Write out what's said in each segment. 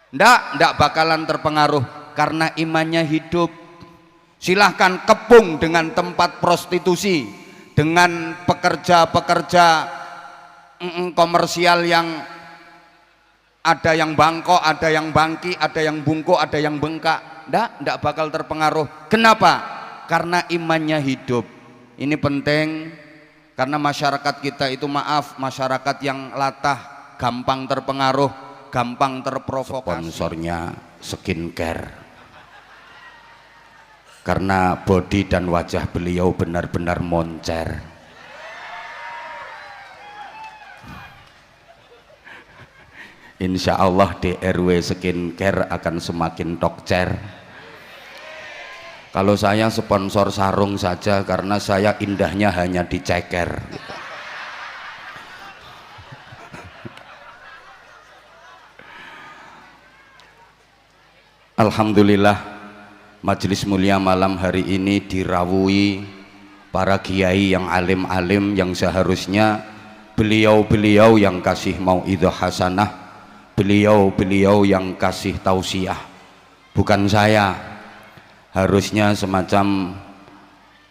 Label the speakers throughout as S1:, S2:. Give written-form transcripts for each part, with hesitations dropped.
S1: Ndak bakalan terpengaruh karena imannya hidup. Silahkan kepung dengan tempat prostitusi, dengan pekerja-pekerja komersial yang ada yang bangkok, ada yang bangki, ada yang bungkuk, ada yang bengkak. Ndak bakal terpengaruh. Kenapa? Karena imannya hidup. Ini penting karena masyarakat kita itu, maaf, masyarakat yang latah, gampang terpengaruh, gampang terprovokasi. Sponsornya skincare. Karena body dan wajah beliau benar-benar moncer. Insya Allah DRW skincare akan semakin tokcer. Kalau saya sponsor sarung saja karena saya indahnya hanya diceker. Alhamdulillah, majelis mulia malam hari ini dirawui para kiai yang alim-alim yang seharusnya beliau-beliau yang kasih mauidhah hasanah, beliau-beliau yang kasih tausiah, bukan saya. Harusnya semacam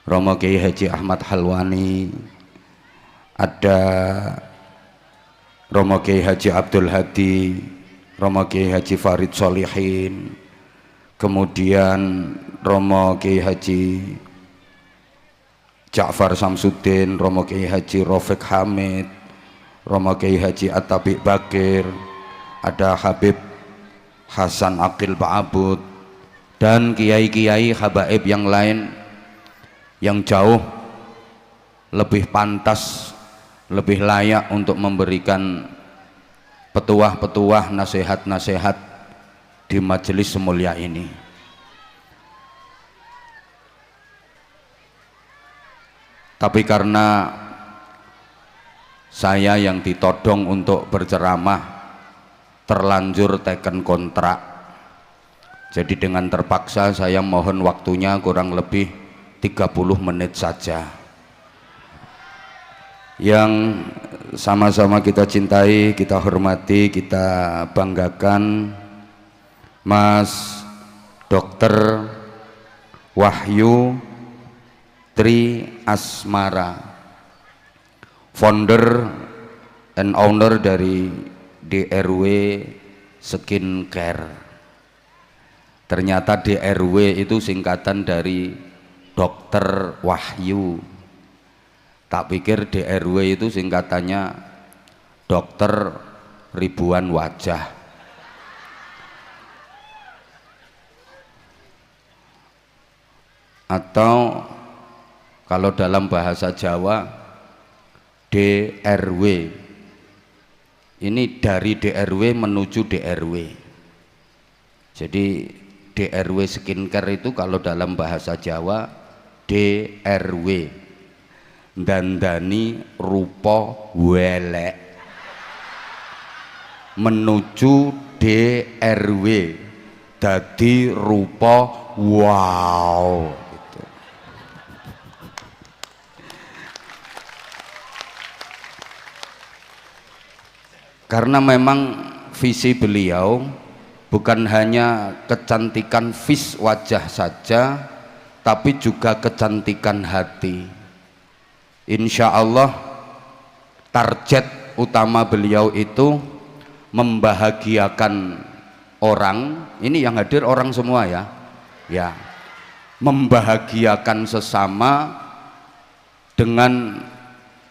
S1: Romo Kiai Haji Ahmad Halwani, ada Romo Kiai Haji Abdul Hadi, Romo Kiai Haji Farid Solihin, kemudian Romo Kiai Haji Ja'far Samsuddin, Romo Kiai Haji Rafiq Hamid, Romo Kiai Haji At-Tabiq Bakir, ada Habib Hasan Aqil Ba'abud, dan kiai-kiai habaib yang lain yang jauh lebih pantas, lebih layak untuk memberikan petuah-petuah, nasihat-nasihat di majelis semulia ini. Tapi karena saya yang ditodong untuk berceramah terlanjur teken kontrak, jadi dengan terpaksa saya mohon waktunya kurang lebih 30 menit saja. Yang sama-sama kita cintai, kita hormati, kita banggakan Mas Dr. Wahyu Tri Asmara, founder and owner dari DRW Skincare. Ternyata DRW itu singkatan dari Dokter Wahyu. Tak pikir DRW itu singkatannya Dokter Ribuan Wajah. Atau kalau dalam bahasa Jawa DRW. Ini dari DRW menuju DRW. Jadi DRW Skincare itu kalau dalam bahasa Jawa DRW, dandani rupa welek, menuju DRW dadi rupa wow gitu. Karena memang visi beliau bukan hanya kecantikan vis wajah saja, tapi juga kecantikan hati. Insya Allah target utama beliau itu membahagiakan orang. Ini yang hadir orang semua ya, ya, membahagiakan sesama dengan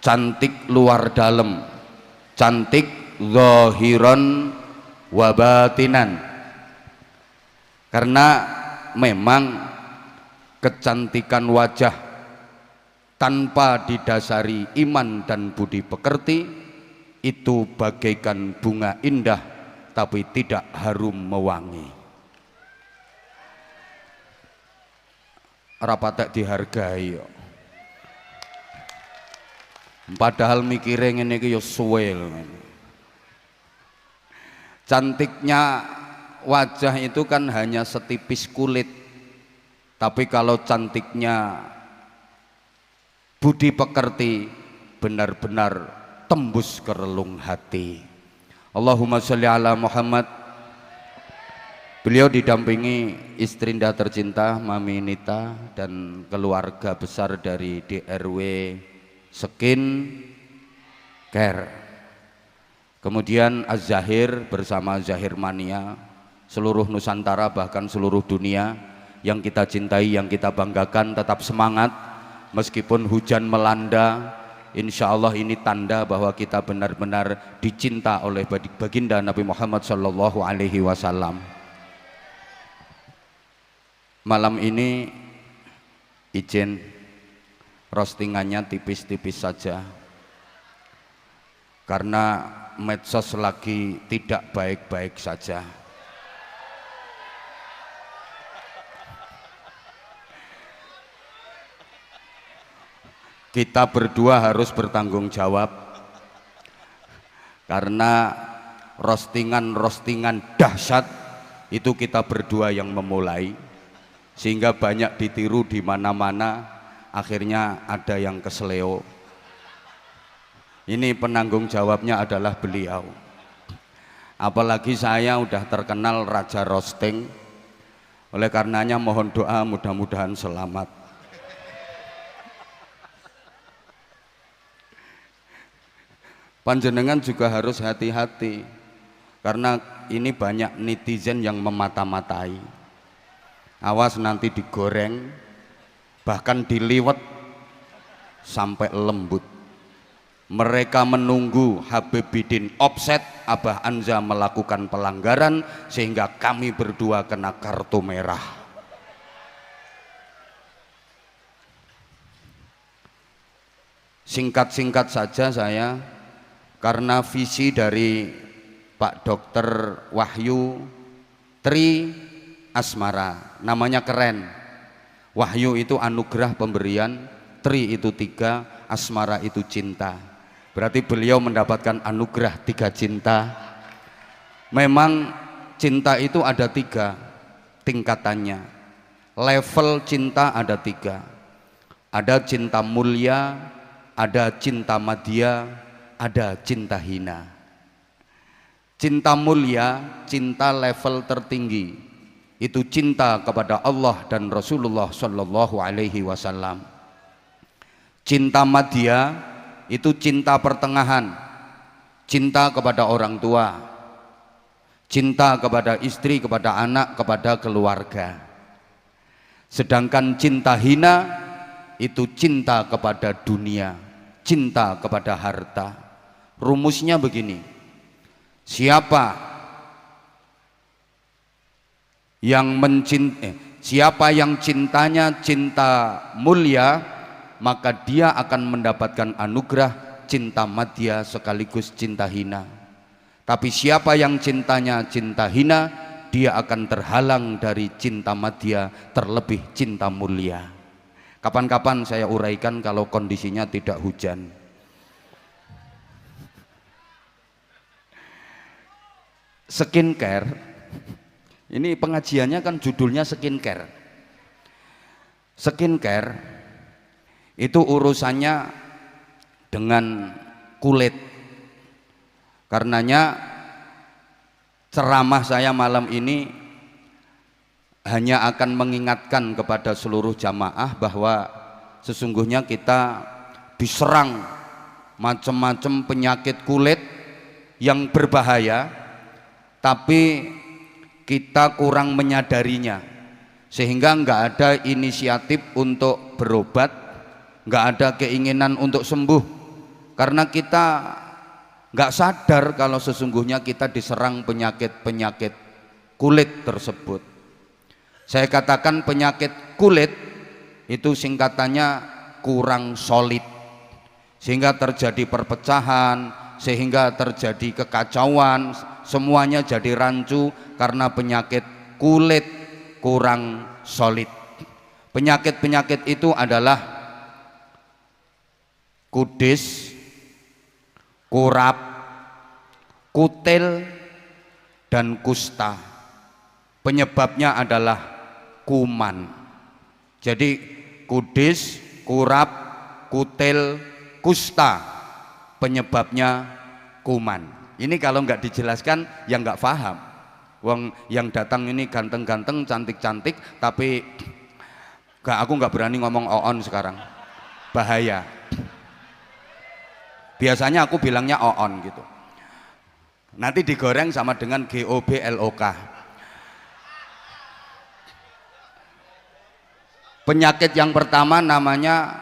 S1: cantik luar dalam, cantik zahiran wa batinan. Karena memang kecantikan wajah tanpa didasari iman dan budi pekerti itu bagaikan bunga indah tapi tidak harum mewangi. Rapatek dihargai. Padahal mikire ngene iki ya suwe. Cantiknya wajah itu kan hanya setipis kulit, tapi kalau cantiknya budi pekerti benar-benar tembus ke relung hati. Allahumma sholli ala Muhammad. Beliau didampingi istri Indah tercinta Mami Nita dan keluarga besar dari DRW Skin Care. Kemudian Az-Zahir bersama Zahir Mania, seluruh Nusantara bahkan seluruh dunia yang kita cintai, yang kita banggakan, tetap semangat meskipun hujan melanda. Insya Allah ini tanda bahwa kita benar-benar dicinta oleh baginda Nabi Muhammad Sallallahu Alaihi Wasallam. Malam ini izin roastingannya tipis-tipis saja karena medsos lagi tidak baik-baik saja. Kita berdua harus bertanggung jawab karena roastingan dahsyat itu kita berdua yang memulai, sehingga banyak ditiru di mana-mana, akhirnya ada yang keseleo. Ini penanggung jawabnya adalah beliau. Apalagi saya udah terkenal raja roasting, oleh karenanya mohon doa mudah-mudahan selamat. Panjenengan juga harus hati-hati karena ini banyak netizen yang memata-matai. Awas nanti digoreng, bahkan diliwet sampai lembut. Mereka menunggu Habib Bidin offset, Abah Anza melakukan pelanggaran sehingga kami berdua kena kartu merah. Singkat-singkat saja saya, karena visi dari Pak Dr. Wahyu Tri Asmara, namanya keren. Wahyu itu anugerah pemberian, Tri itu 3, Asmara itu cinta. Berarti beliau mendapatkan anugerah 3 cinta. Memang cinta itu ada 3 tingkatannya. Level cinta ada 3. Ada cinta mulia, ada cinta madya, ada cinta hina. Cinta mulia, cinta level tertinggi, itu cinta kepada Allah dan Rasulullah Shallallahu Alaihi Wasallam. Cinta madya itu cinta pertengahan, cinta kepada orang tua, cinta kepada istri, kepada anak, kepada keluarga. Sedangkan cinta hina itu cinta kepada dunia, cinta kepada harta. Rumusnya begini: siapa yang cintanya cinta mulia, maka dia akan mendapatkan anugerah cinta madya sekaligus cinta hina. Tapi siapa yang cintanya cinta hina, dia akan terhalang dari cinta madya, terlebih cinta mulia. Kapan-kapan saya uraikan kalau kondisinya tidak hujan. Skincare, ini pengajiannya kan judulnya skincare. Skincare itu urusannya dengan kulit. Karenanya ceramah saya malam ini hanya akan mengingatkan kepada seluruh jamaah bahwa sesungguhnya kita diserang macam-macam penyakit kulit yang berbahaya, tapi kita kurang menyadarinya, sehingga nggak ada inisiatif untuk berobat, nggak ada keinginan untuk sembuh, karena kita nggak sadar kalau sesungguhnya kita diserang penyakit-penyakit kulit tersebut. Saya katakan penyakit kulit itu singkatannya kurang solid, sehingga terjadi perpecahan, sehingga terjadi kekacauan, semuanya jadi rancu karena penyakit kulit kurang solid. Penyakit-penyakit itu adalah kudis, kurap, kutil, dan kusta. Penyebabnya adalah kuman. Jadi kudis, kurap, kutil, kusta, penyebabnya kuman. Ini kalau nggak dijelaskan ya nggak paham. Wong yang datang ini ganteng-ganteng, cantik-cantik, tapi aku nggak berani ngomong oon sekarang, bahaya. Biasanya aku bilangnya oon gitu. Nanti digoreng sama dengan GOBLOK. Penyakit yang pertama namanya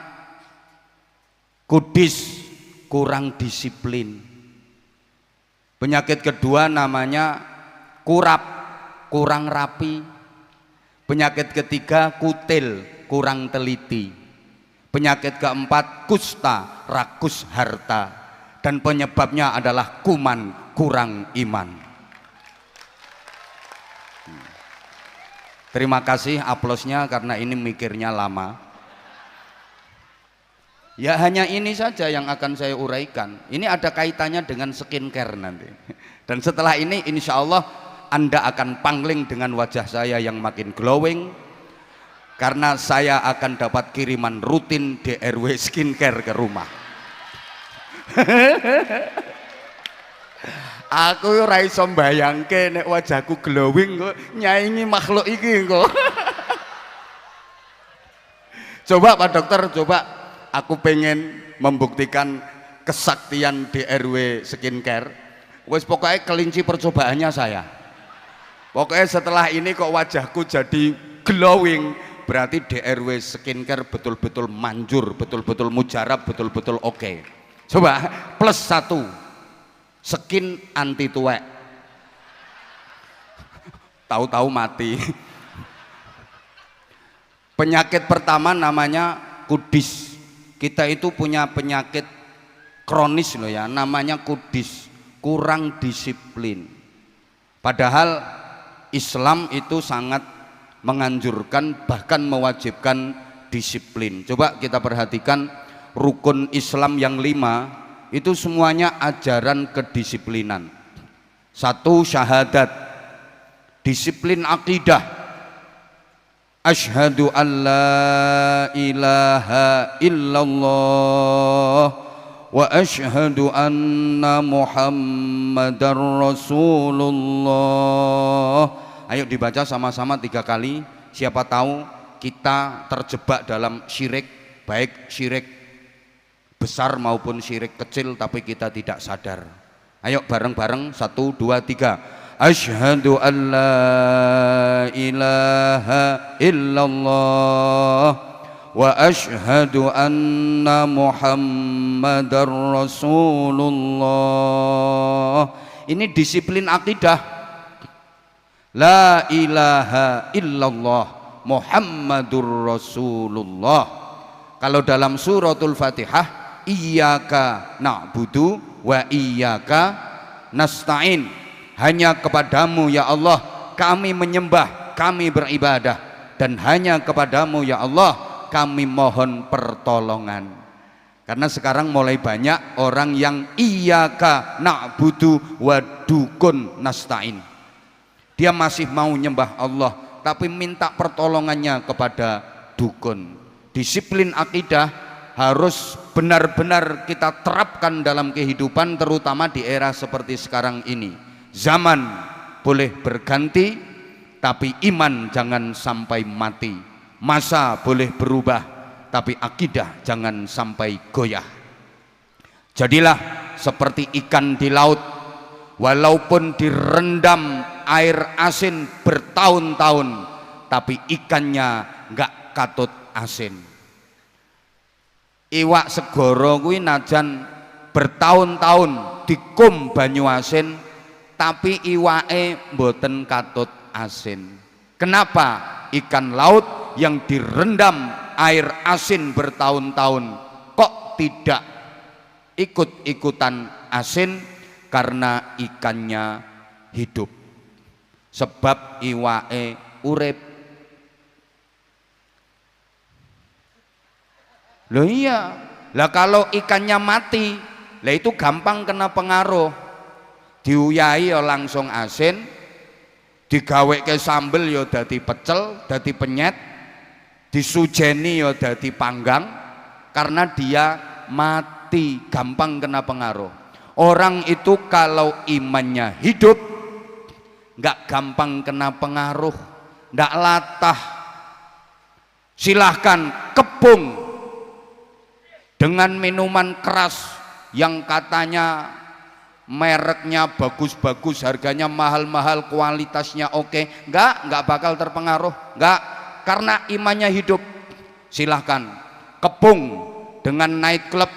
S1: kudis, kurang disiplin. Penyakit kedua namanya kurap, kurang rapi. Penyakit ketiga kutil, kurang teliti. Penyakit keempat kusta, rakus harta. Dan penyebabnya adalah kuman, kurang iman. Terima kasih aplausnya karena ini mikirnya lama. Ya hanya ini saja yang akan saya uraikan. Ini ada kaitannya dengan skincare nanti. Dan setelah ini insya Allah Anda akan pangling dengan wajah saya yang makin glowing, karena saya akan dapat kiriman rutin DRW skincare ke rumah. Aku ora iso mbayangke nek wajahku glowing kok nyaingi makhluk iki kok. Coba Pak Dokter, coba aku pengen membuktikan kesaktian DRW skincare. Wes pokoknya kelinci percobaannya saya. Pokoknya setelah ini kok wajahku jadi glowing, berarti DRW skincare betul-betul manjur, betul-betul mujarab, betul-betul oke. Coba plus 1, skin anti tuwek. Tahu-tahu mati. Penyakit pertama namanya kudis. Kita itu punya penyakit kronis loh ya, namanya kudis, kurang disiplin. Padahal Islam itu sangat menganjurkan, bahkan mewajibkan disiplin. Coba kita perhatikan rukun Islam yang 5 itu semuanya ajaran kedisiplinan. 1, syahadat, disiplin akidah. Asyhadu an la ilaha illallah wa asyhadu anna Muhammadar Rasulullah. Ayo dibaca sama-sama 3 kali. Siapa tahu kita terjebak dalam syirik, baik syirik besar maupun syirik kecil, tapi kita tidak sadar. Ayo bareng-bareng 1, 2, 3. Asyhadu an la ilaha illallah wa asyhadu anna Muhammadar Rasulullah. Ini disiplin akidah. La ilaha illallah Muhammadur Rasulullah. Kalau dalam suratul Fatihah, iyyaka na'budu wa iyyaka nasta'in, hanya kepadamu ya Allah kami menyembah, kami beribadah, dan hanya kepadamu ya Allah kami mohon pertolongan. Karena sekarang mulai banyak orang yang iyyaka na'budu wa dukun nasta'in, dia masih mau nyembah Allah tapi minta pertolongannya kepada dukun. Disiplin akidah harus benar-benar kita terapkan dalam kehidupan, terutama di era seperti sekarang ini. Zaman boleh berganti, tapi iman jangan sampai mati. Masa boleh berubah, tapi akidah jangan sampai goyah. Jadilah seperti ikan di laut, walaupun direndam air asin bertahun-tahun, tapi ikannya nggak katut asin. Iwak segara kuwi najan bertahun-tahun dikum banyu asin, tapi iwake mboten katut asin. Kenapa? Ikan laut yang direndam air asin bertahun-tahun kok tidak ikut-ikutan asin? Karena ikannya hidup, sebab iwake urip. Loh iya, lah kalau ikannya mati, lah itu gampang kena pengaruh. Diuyahi ya langsung asin, digawe ke sambel ya dadi pecel, dadi penyet, disujeni ya dadi panggang, karena dia mati, gampang kena pengaruh. Orang itu kalau imannya hidup, nggak gampang kena pengaruh, nggak latah. Silahkan kepung dengan minuman keras yang katanya mereknya bagus-bagus, harganya mahal-mahal, kualitasnya oke, nggak bakal terpengaruh, nggak, karena imannya hidup. Silahkan kepung dengan night club,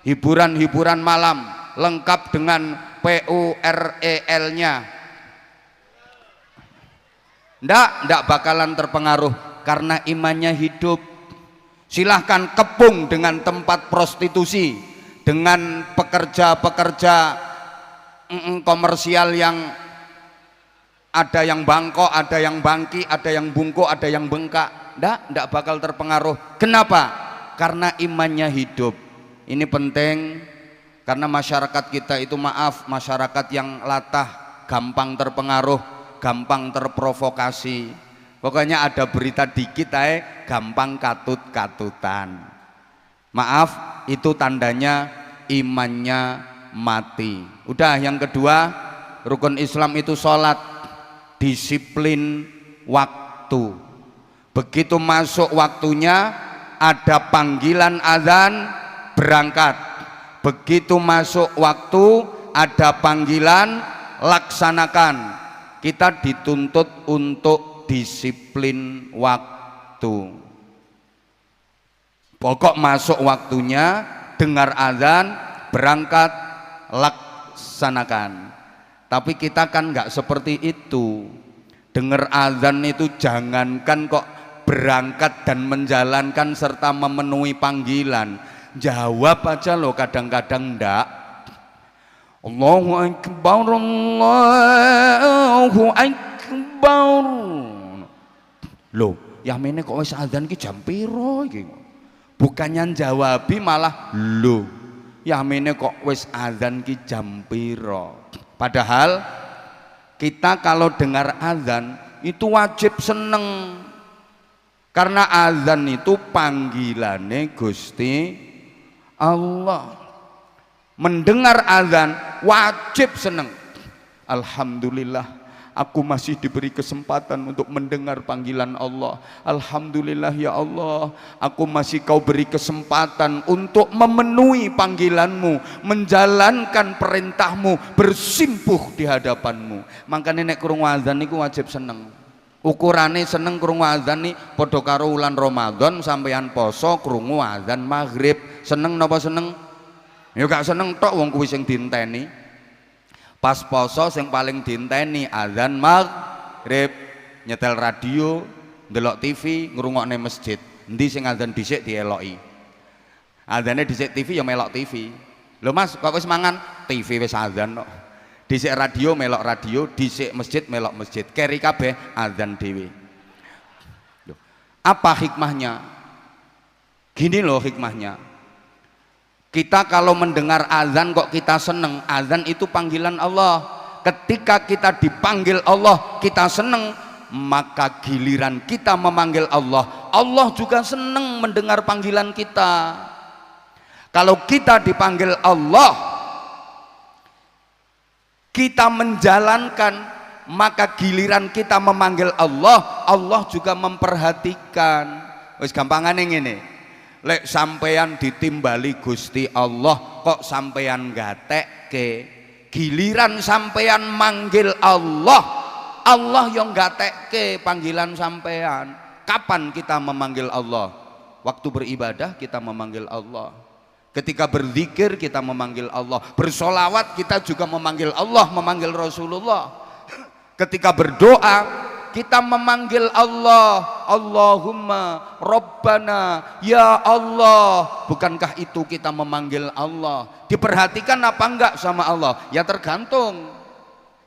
S1: hiburan-hiburan malam lengkap dengan PUREL-nya, nggak bakalan terpengaruh karena imannya hidup. Silahkan kepung dengan tempat prostitusi, dengan pekerja-pekerja komersial yang ada yang bangkok, ada yang bangki, ada yang bungkuk, ada yang bengkak, nggak bakal terpengaruh. Kenapa? Karena imannya hidup. Ini penting karena masyarakat kita itu, maaf, masyarakat yang latah, gampang terpengaruh, gampang terprovokasi. Pokoknya ada berita dikit gampang katut-katutan. Maaf, itu tandanya imannya mati. Udah, yang kedua, rukun Islam itu sholat, disiplin waktu. Begitu masuk waktunya, ada panggilan azan, berangkat. Begitu masuk waktu, ada panggilan, laksanakan. Kita dituntut untuk disiplin waktu. Pokok masuk waktunya, dengar azan, berangkat, laksanakan. Tapi kita kan nggak seperti itu. Dengar azan itu jangankan kok berangkat dan menjalankan serta memenuhi panggilan, jawab aja loh kadang-kadang ndak. Allahu Akbar, Allahu Akbar. Loh, yamene kok wis azan ki jam piro iki? Bukannya jawabi malah loh, yamene kok wis azan ki jam piro? Padahal kita kalau dengar azan itu wajib seneng, karena azan itu panggilannya Gusti Allah. Mendengar azan wajib seneng. Alhamdulillah, aku masih diberi kesempatan untuk mendengar panggilan Allah. Alhamdulillah ya Allah, aku masih kau beri kesempatan untuk memenuhi panggilanmu, menjalankan perintahmu, bersimpuh di hadapanmu. Makanya nek krungu azan niku wajib seneng. Ukurane seneng krungu azan nih padha karo wulan Ramadan sampeyan poso krungu azan maghrib. Seneng napa seneng? Ya gak seneng tok, wong kuwi sing dinteni. Pas poso sing paling dinteni azan maghrib, nyetel radio, ndelok TV, ngrungokne masjid. Endi sing azan dhisik dieloki. Azane dhisik TV ya melok TV. Lho Mas, kok wis mangan? TV wis azan kok. Dhisik radio melok radio, dhisik masjid melok masjid. Keri kabeh azan dhewe. Apa hikmahnya? Gini loh hikmahnya. Kita kalau mendengar azan kok kita seneng, azan itu panggilan Allah. Ketika kita dipanggil Allah, kita seneng, maka giliran kita memanggil Allah, Allah juga seneng mendengar panggilan kita. Kalau kita dipanggil Allah, kita menjalankan, maka giliran kita memanggil Allah, Allah juga memperhatikan. Wis gampangane ngene. Lek sampeyan ditimbali Gusti Allah kok sampeyan gatekke, giliran sampeyan manggil Allah, Allah yang gatekke panggilan sampeyan. Kapan kita memanggil Allah? Waktu beribadah kita memanggil Allah, ketika berzikir kita memanggil Allah, bersolawat kita juga memanggil Allah, memanggil Rasulullah. Ketika berdoa kita memanggil Allah, Allahumma Rabbana, ya Allah. Bukankah itu kita memanggil Allah? Diperhatikan apa enggak sama Allah? Ya tergantung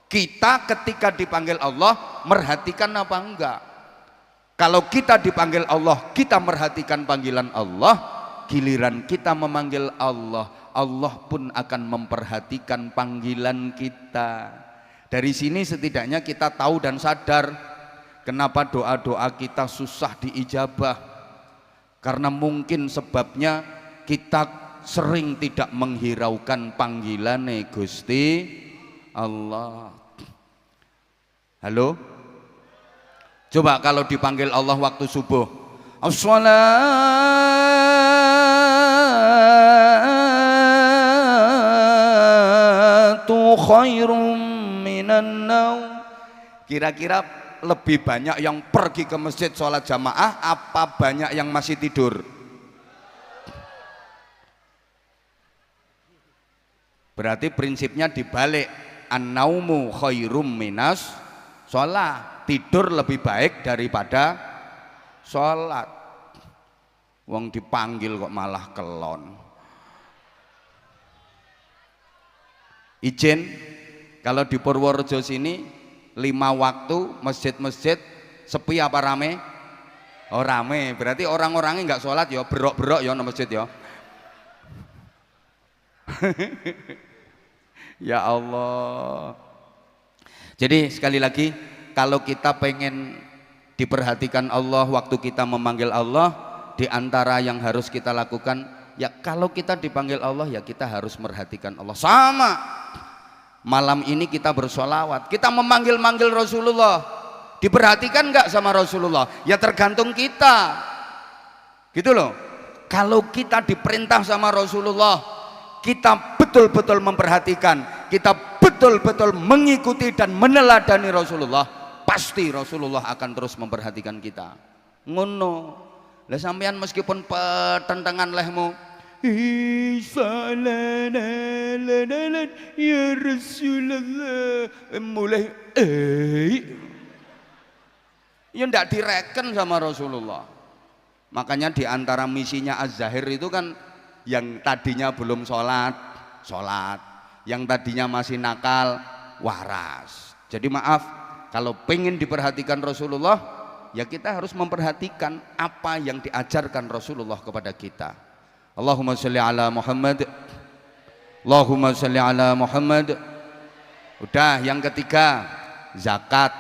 S1: kita ketika dipanggil Allah merhatikan apa enggak. Kalau kita dipanggil Allah, kita merhatikan panggilan Allah, giliran kita memanggil Allah, Allah pun akan memperhatikan panggilan kita. Dari sini setidaknya kita tahu dan sadar kenapa doa-doa kita susah diijabah, karena mungkin sebabnya kita sering tidak menghiraukan panggilan Gusti Allah. Halo? Coba kalau dipanggil Allah waktu subuh, as-salatu khairum minan naum. Kira-kira lebih banyak yang pergi ke masjid sholat jamaah apa banyak yang masih tidur? Berarti prinsipnya dibalik, an-naumu khairum minas sholat. Tidur lebih baik daripada sholat. Wong dipanggil kok malah kelon. Izin, kalau di Purworejo sini 5 waktu masjid-masjid sepi apa rame? Oh rame, berarti orang-orangnya nggak sholat ya, berok-berok ya di masjid ya. Ya Allah. Jadi sekali lagi, kalau kita pengen diperhatikan Allah waktu kita memanggil Allah, di antara yang harus kita lakukan, ya kalau kita dipanggil Allah ya kita harus merhatikan Allah. Sama malam ini kita bersolawat, kita memanggil-manggil Rasulullah, diperhatikan nggak sama Rasulullah? Ya tergantung kita, gitu loh. Kalau kita diperintah sama Rasulullah, kita betul-betul memperhatikan, kita betul-betul mengikuti dan meneladani Rasulullah, pasti Rasulullah akan terus memperhatikan kita. Ngono. Lah sampean meskipun pertentangan lehmu, ya Rasulullah, mulai ya ndak direken sama Rasulullah. Makanya di antara misinya Az-Zahir itu kan, yang tadinya belum sholat, sholat, yang tadinya masih nakal, waras. Jadi maaf, kalau pengen diperhatikan Rasulullah, ya kita harus memperhatikan apa yang diajarkan Rasulullah kepada kita. Allahumma sholli ala Muhammad, Allahumma sholli ala Muhammad. Udah, yang ketiga, zakat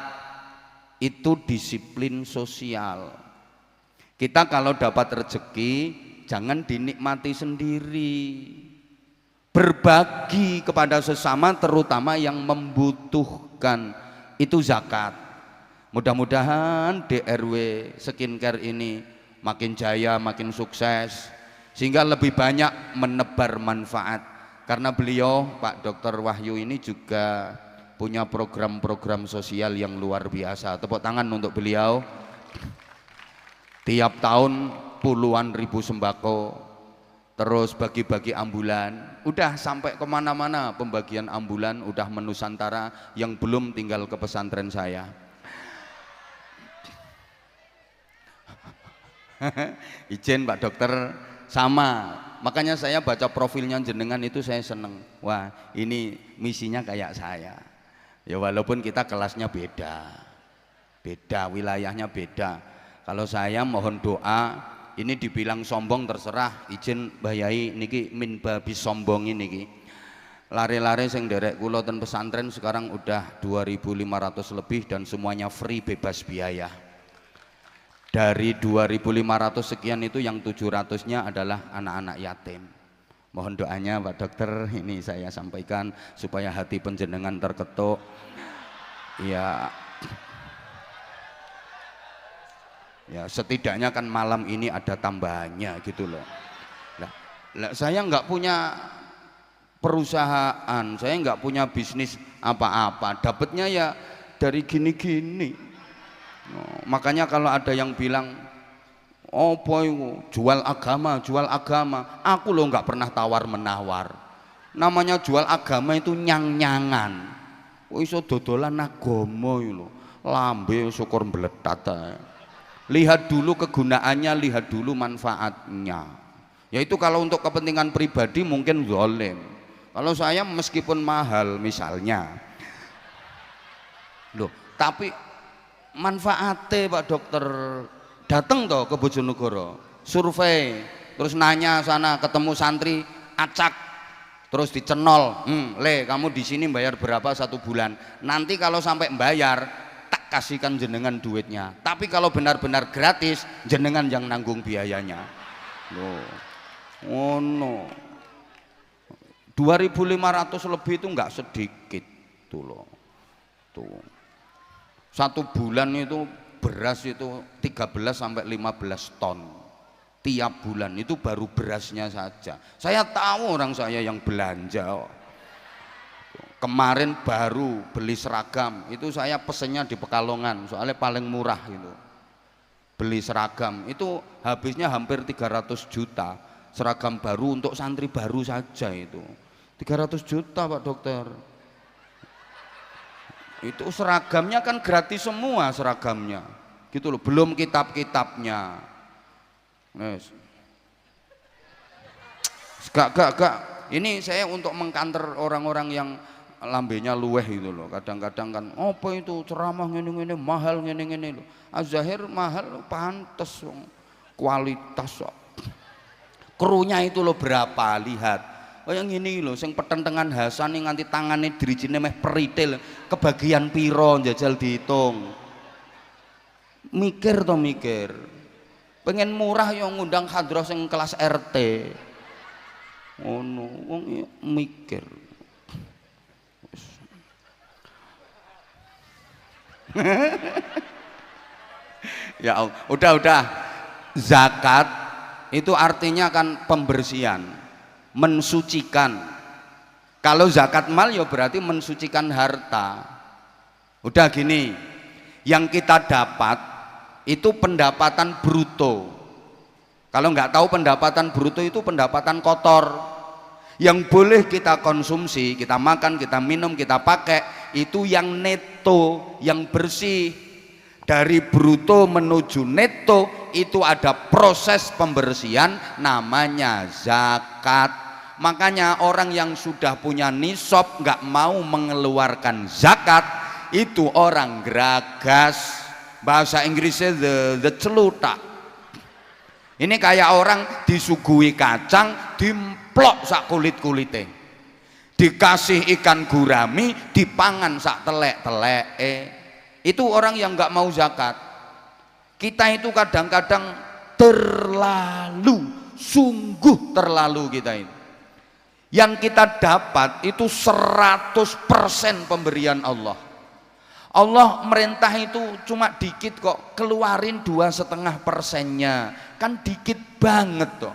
S1: itu disiplin sosial. Kita kalau dapat rezeki jangan dinikmati sendiri, berbagi kepada sesama, terutama yang membutuhkan, itu zakat. Mudah-mudahan DRW skincare ini makin jaya, makin sukses, sehingga lebih banyak menebar manfaat. Karena beliau, Pak Dr. Wahyu ini juga punya program-program sosial yang luar biasa. Tepuk tangan untuk beliau. Tiap tahun puluhan ribu sembako, terus bagi-bagi ambulan, udah sampai kemana-mana pembagian ambulan, udah menusantara. Yang belum tinggal ke pesantren saya. Izin Pak Dokter, sama. Makanya saya baca profilnya jenengan itu saya seneng. Wah, ini misinya kayak saya. Ya walaupun kita kelasnya beda, wilayahnya beda. Kalau saya mohon doa, ini dibilang sombong terserah. Izin Mbah Yai niki min babi sombong ini. Lare-lare sing derek kula ten pesantren sekarang udah 2.500 lebih dan semuanya free, bebas biaya. Dari 2.500 sekian itu yang 700-nya adalah anak-anak yatim. Mohon doanya Pak Dokter, ini saya sampaikan supaya hati penjenengan terketuk. Ya, ya setidaknya kan malam ini ada tambahannya gitu loh. Lah saya nggak punya perusahaan, saya nggak punya bisnis apa-apa, dapatnya ya dari gini-gini. Makanya kalau ada yang bilang, oh boy, jual agama, aku loh nggak pernah tawar menawar. Namanya jual agama itu nyang-nyangan. Iso dodolan agama lho, lambe syukur mbletat. Lihat dulu kegunaannya, lihat dulu manfaatnya. Yaitu kalau untuk kepentingan pribadi mungkin zalim. Kalau saya meskipun mahal misalnya, loh, tapi manfaatnya Pak Dokter, datang toh ke Bojonegoro, survei, terus nanya sana, ketemu santri, acak, terus dicenol, le kamu di sini bayar berapa 1 bulan, nanti kalau sampai bayar tak kasihkan jenengan duitnya, tapi kalau benar-benar gratis jenengan yang nanggung biayanya. Loh, oh no, 2.500 lebih itu nggak sedikit tuh loh, tuh. Satu bulan itu beras itu 13 sampai 15 ton tiap bulan, itu baru berasnya saja. Saya tahu orang saya yang belanja. Kemarin baru beli seragam, itu saya pesennya di Pekalongan, soalnya paling murah itu. Beli seragam, itu habisnya hampir 300 juta. Seragam baru untuk santri baru saja itu. 300 juta Pak Dokter. Itu seragamnya kan gratis semua seragamnya. Gitu loh, belum kitab-kitabnya. Yes. Gak. Ini saya untuk mengkanter orang-orang yang lambenya luweh itu loh. Kadang-kadang kan apa itu ceramah ngene-ngene mahal ngene-ngene loh. Az-Zahir mahal pantes kualitas kok. Krunya itu loh berapa, lihat. Oh yang ini loh sing petentengan Hasan yang nganti tangane dirijine meh peritil kebagian piro njajal dihitung. Mikir to mikir. Pengen murah yang ngundang hadroh sing kelas RT. Ngono wong mikir. Ya Allah, udah zakat itu artinya kan pembersihan, mensucikan. Kalau zakat mal ya berarti mensucikan harta. Udah gini, yang kita dapat itu pendapatan bruto. Kalau nggak tahu pendapatan bruto itu pendapatan kotor. Yang boleh kita konsumsi, kita makan, kita minum, kita pakai itu yang neto, yang bersih. Dari bruto menuju neto itu ada proses pembersihan namanya zakat. Makanya orang yang sudah punya nisab nggak mau mengeluarkan zakat itu orang geragas. Bahasa Inggrisnya the celutak. Ini kayak orang disuguhi kacang dimplok sak kulit-kulite, dikasih ikan gurami dipangan sak telek-telek. Itu orang yang nggak mau zakat. Kita itu kadang-kadang terlalu, sungguh terlalu kita ini. Yang kita dapat itu 100% pemberian Allah. Allah merintah itu cuma dikit kok, keluarin 2,5%-nya, kan dikit banget toh.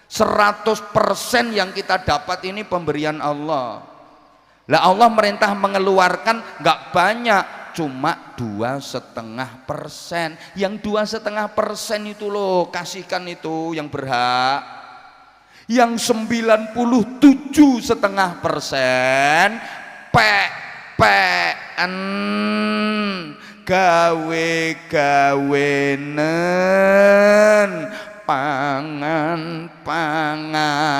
S1: 100% yang kita dapat ini pemberian Allah. Lah Allah merintah mengeluarkan nggak banyak, cuma 2,5%. Yang 2,5% itu loh kasihkan itu yang berhak. Yang 97,5% PPN gawe-gawenen panganan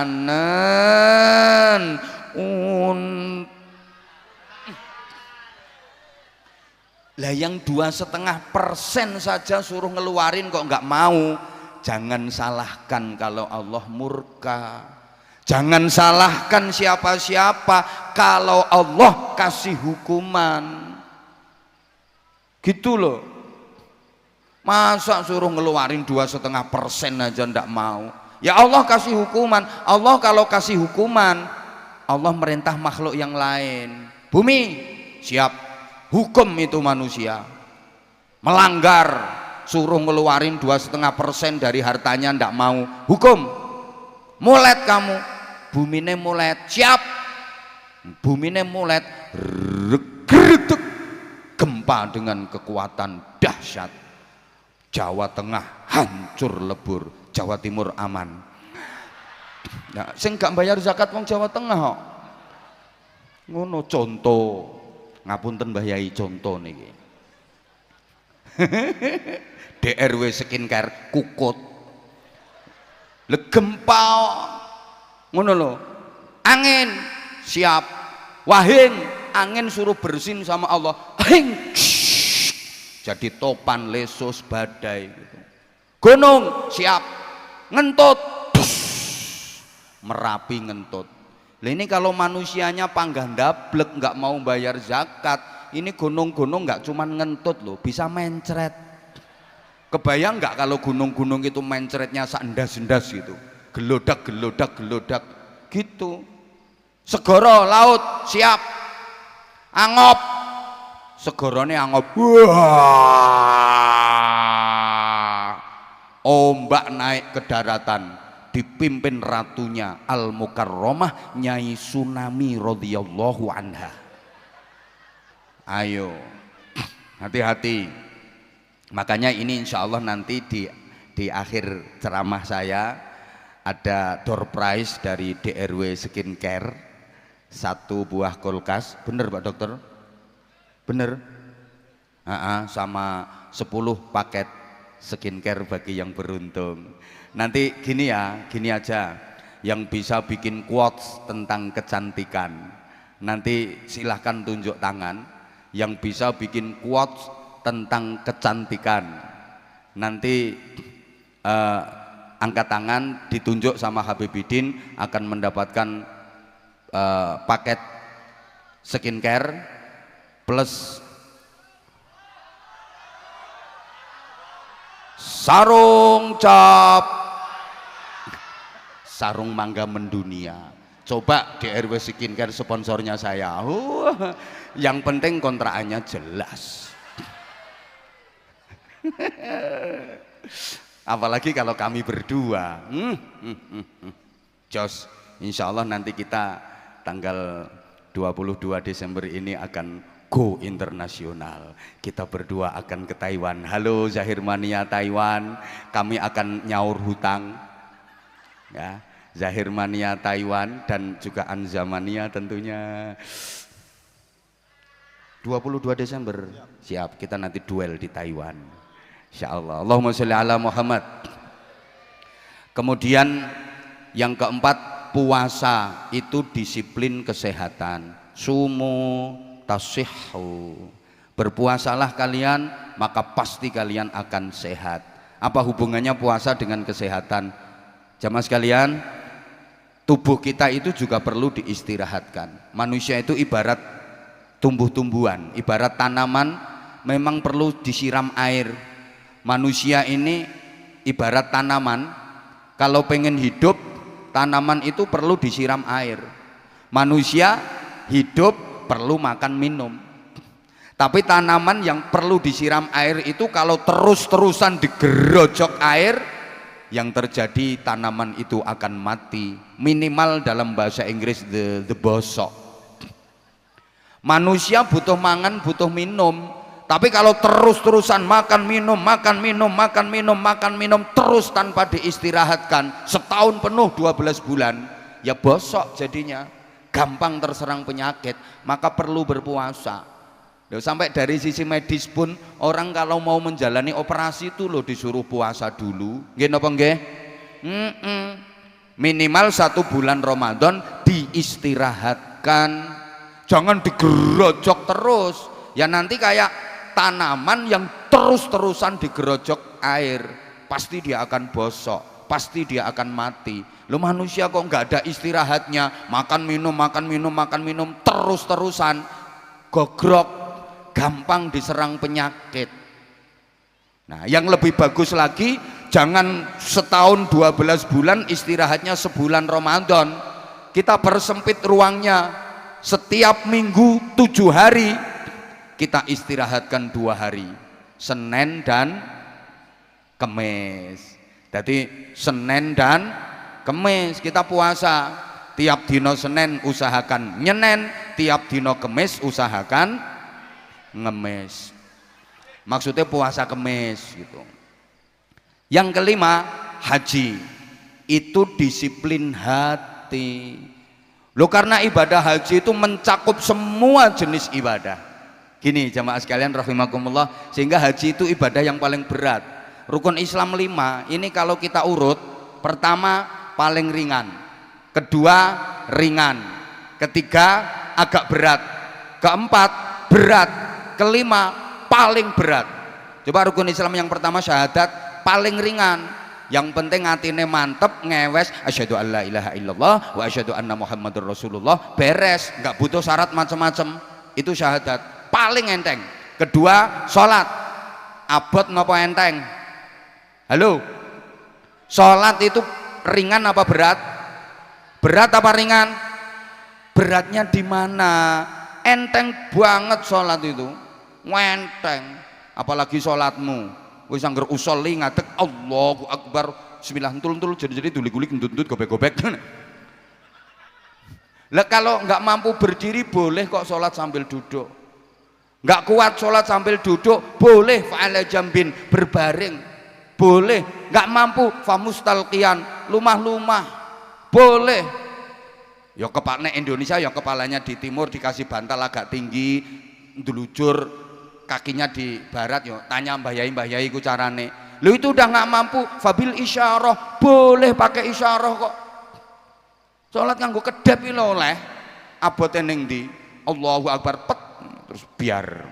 S1: lah yang 2,5% saja suruh ngeluarin kok nggak mau. Jangan salahkan kalau Allah murka, jangan salahkan siapa-siapa kalau Allah kasih hukuman gitu loh. Masa suruh ngeluarin 2,5% aja ndak mau. Ya Allah kasih hukuman. Allah kalau kasih hukuman, Allah merintah makhluk yang lain. Bumi siap, hukum itu manusia melanggar, suruh ngeluarin 2,5% dari hartanya ndak mau, hukum mulet kamu. Bumine mulet, siap, bumine mulet, geredek, gempa dengan kekuatan dahsyat. Jawa Tengah hancur lebur, Jawa Timur aman. Nah, sing gak bayar zakat wong Jawa Tengah kok. Ngono contoh, ngapunten Mbah Yai contoh niki. DRW skincare kukut. Le gempa ngono lho. Angin siap. Wahing angin suruh bersin sama Allah. Hing. Jadi topan, lesus, badai gitu. Gunung siap. Ngentut. Merapi ngentut. Lah ini kalau manusianya panggah ndablek nggak mau bayar zakat, ini gunung-gunung nggak cuman ngentut loh, bisa mencret. Kebayang nggak kalau gunung-gunung itu mencretnya sandas-sandas gitu, gelodak gitu. Segoro laut siap, angop segorone angop. Wah, ombak naik ke daratan, dipimpin ratunya Al Mukarramah Nyai Tsunami radhiyallahu anha. Ayo, hati-hati. Makanya ini insya Allah nanti di akhir ceramah saya ada door prize dari DRW Skincare, 1 buah kulkas. Bener Pak Dokter? Bener? Sama 10 paket skincare bagi yang beruntung. Nanti gini ya, gini aja, yang bisa bikin quotes tentang kecantikan nanti silahkan tunjuk tangan. Yang bisa bikin quotes tentang kecantikan nanti angkat tangan, ditunjuk sama Habibidin, akan mendapatkan paket skincare plus sarung mangga mendunia. Coba DRW Skincare sponsornya saya. Yang penting kontrakannya jelas. Apalagi kalau kami berdua. Jos, insya Allah nanti kita tanggal 22 Desember ini akan go internasional. Kita berdua akan ke Taiwan. Halo Zahir Mania Taiwan, kami akan nyaur hutang ya. Zahir Mania Taiwan dan juga Anzamania tentunya 22 Desember. Siap, kita nanti duel di Taiwan insyaallah. Allahumma sholli ala Muhammad. Kemudian yang keempat, puasa itu disiplin kesehatan. Sumu tasihhu, berpuasalah kalian maka pasti kalian akan sehat. Apa hubungannya puasa dengan kesehatan? Jamaah sekalian, tubuh kita itu juga perlu diistirahatkan. Manusia itu ibarat tumbuh-tumbuhan, ibarat tanaman, memang perlu disiram air. Manusia ini ibarat tanaman, kalau pengen hidup, tanaman itu perlu disiram air. Manusia hidup perlu makan minum. Tapi tanaman yang perlu disiram air itu kalau terus-terusan digerojok air, yang terjadi tanaman itu akan mati, minimal dalam bahasa Inggris the bosok. Manusia butuh mangan, butuh minum, tapi kalau terus-terusan makan minum terus tanpa diistirahatkan setahun penuh 12 bulan, ya bosok jadinya, gampang terserang penyakit. Maka perlu berpuasa. Sampai dari sisi medis pun orang kalau mau menjalani operasi itu loh disuruh puasa dulu. Nggih napa nggih? Minimal 1 bulan Ramadan diistirahatkan, jangan digerojok terus. Ya nanti kayak tanaman yang terus-terusan digerojok air, pasti dia akan bosok, pasti dia akan mati. Lo manusia kok nggak ada istirahatnya, makan minum terus-terusan, gogrok, gampang diserang penyakit. Nah, yang lebih bagus lagi, jangan setahun 12 bulan, istirahatnya sebulan Ramadan. Kita persempit ruangnya, setiap minggu 7 hari kita istirahatkan 2 hari, Senin dan Kemis. Jadi Senin dan Kemis kita puasa. Tiap dino Senin usahakan nyenen, tiap dino Kemis usahakan ngemis. Maksudnya puasa Kemis gitu. Yang kelima, haji itu disiplin hati. Loh, karena ibadah haji itu mencakup semua jenis ibadah. Gini jamaah sekalian rahimakumullah, sehingga haji itu ibadah yang paling berat. Rukun Islam 5 ini kalau kita urut, pertama paling ringan, kedua ringan, ketiga agak berat, keempat berat, kelima paling berat. Coba rukun Islam yang pertama syahadat, paling ringan, yang penting hatine mantep, ngewes asyhadu alla ilaha illallah wa asyhadu anna muhammadur rasulullah, beres, nggak butuh syarat macam-macam. Itu syahadat paling enteng. Kedua sholat, abot nopo enteng? Halo, sholat itu ringan apa berat? Berat apa ringan? Beratnya di mana? Enteng banget sholat itu. Enteng. Apalagi salatmu wis angger usolli ngadeg Allahu Akbar bismillah entul-entul jadi gulik-gulik ndut-ndut gobek-gobek. Lah kalau nggak mampu berdiri boleh kok sholat sambil duduk. Nggak kuat sholat sambil duduk boleh fa'ala jambin berbaring boleh. Nggak mampu famustalqian lumah-lumah boleh. Ya kepalanya Indonesia ya kepalanya di timur dikasih bantal agak tinggi ndelujur kakinya di barat ya tanya mbah yai ku carane. Lu itu udah nggak mampu fabil isyarah boleh pakai isyarah kok. Sholat nganggo kedap iki lho oleh abote ning ndi Allahu Akbar pet terus biar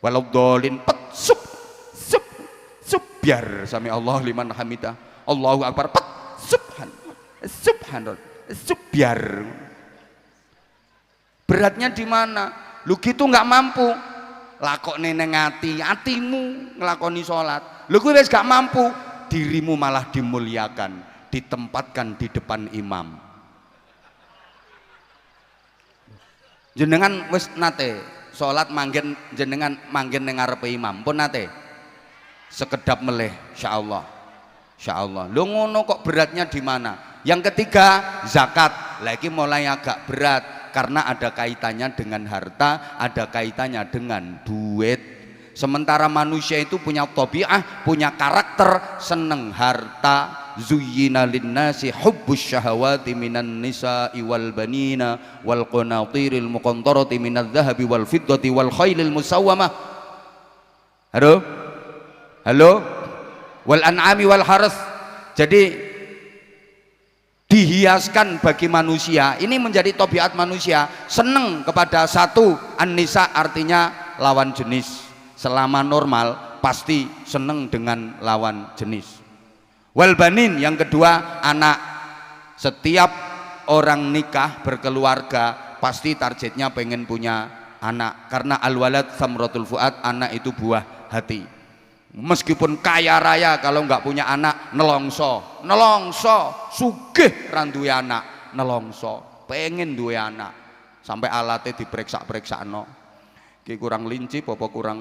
S1: walau dolin pet sup biar sami Allah liman hamidah Allahu Akbar pet subhanallah biar. Beratnya di mana? Lu gitu nggak mampu lakokne neng atimu ngelakoni sholat. Lu kuwi wis gak mampu dirimu malah dimuliakan ditempatkan di depan imam. Jenengan wis nate salat manggen jenengan manggen ning ngarepe imam pun nate sekedap meleh insyaallah lho ngono kok beratnya di mana. Yang ketiga zakat lagi mulai agak berat karena ada kaitannya dengan harta ada kaitannya dengan duit. Sementara manusia itu punya tabiah punya karakter seneng harta. Zuyyina linnasi hubbus syahawati minan nisa'i wal banina wal qanatiril muqantarati minadh dhahabi wal fiddati wal khailil musawwamah halo wal an'ami wal haras. Jadi dihiaskan bagi manusia ini menjadi tabiat manusia seneng kepada satu an-nisa artinya lawan jenis. Selama normal pasti seneng dengan lawan jenis. Wal banin yang kedua anak. Setiap orang nikah berkeluarga pasti targetnya pengen punya anak karena al walad samratul fuad anak itu buah hati. Meskipun kaya raya kalau nggak punya anak nelongso sugih randuwe anak nelongso pengen duwe anak sampai alatnya diperiksa no ki kurang linci apa kurang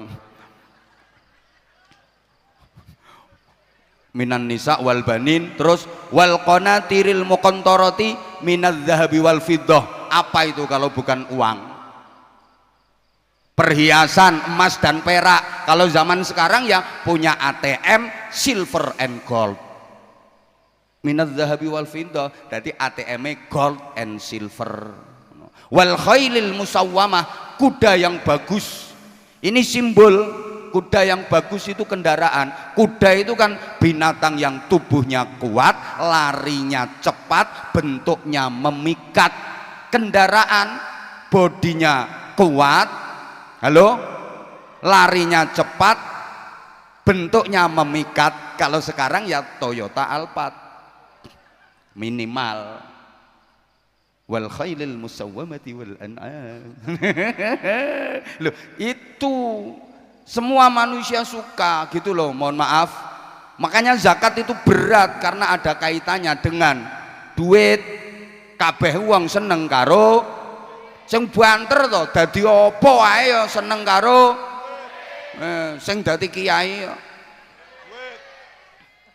S1: minan nisa wal banin. Terus wal qanatiril muqantarati minadz dzahabi wal fiddah. Apa itu kalau bukan uang? Perhiasan emas dan perak. Kalau zaman sekarang ya punya ATM silver and gold. Minadz dzahabi wal fiddah berarti ATM-nya gold and silver. Wal khailil musawwamah kuda yang bagus. Ini simbol kuda yang bagus itu kendaraan. Kuda itu kan binatang yang tubuhnya kuat, larinya cepat, bentuknya memikat. Kendaraan bodinya kuat, halo, larinya cepat, bentuknya memikat. Kalau sekarang ya Toyota Alphard minimal. Wal khailil musawwamati wal an'am. Loh, itu semua manusia suka gitu loh, mohon maaf. Makanya zakat itu berat karena ada kaitannya dengan duit. Kabeh wong seneng karo sing banter to, dadi apa wae ya seneng karo sing dadi kiai ya.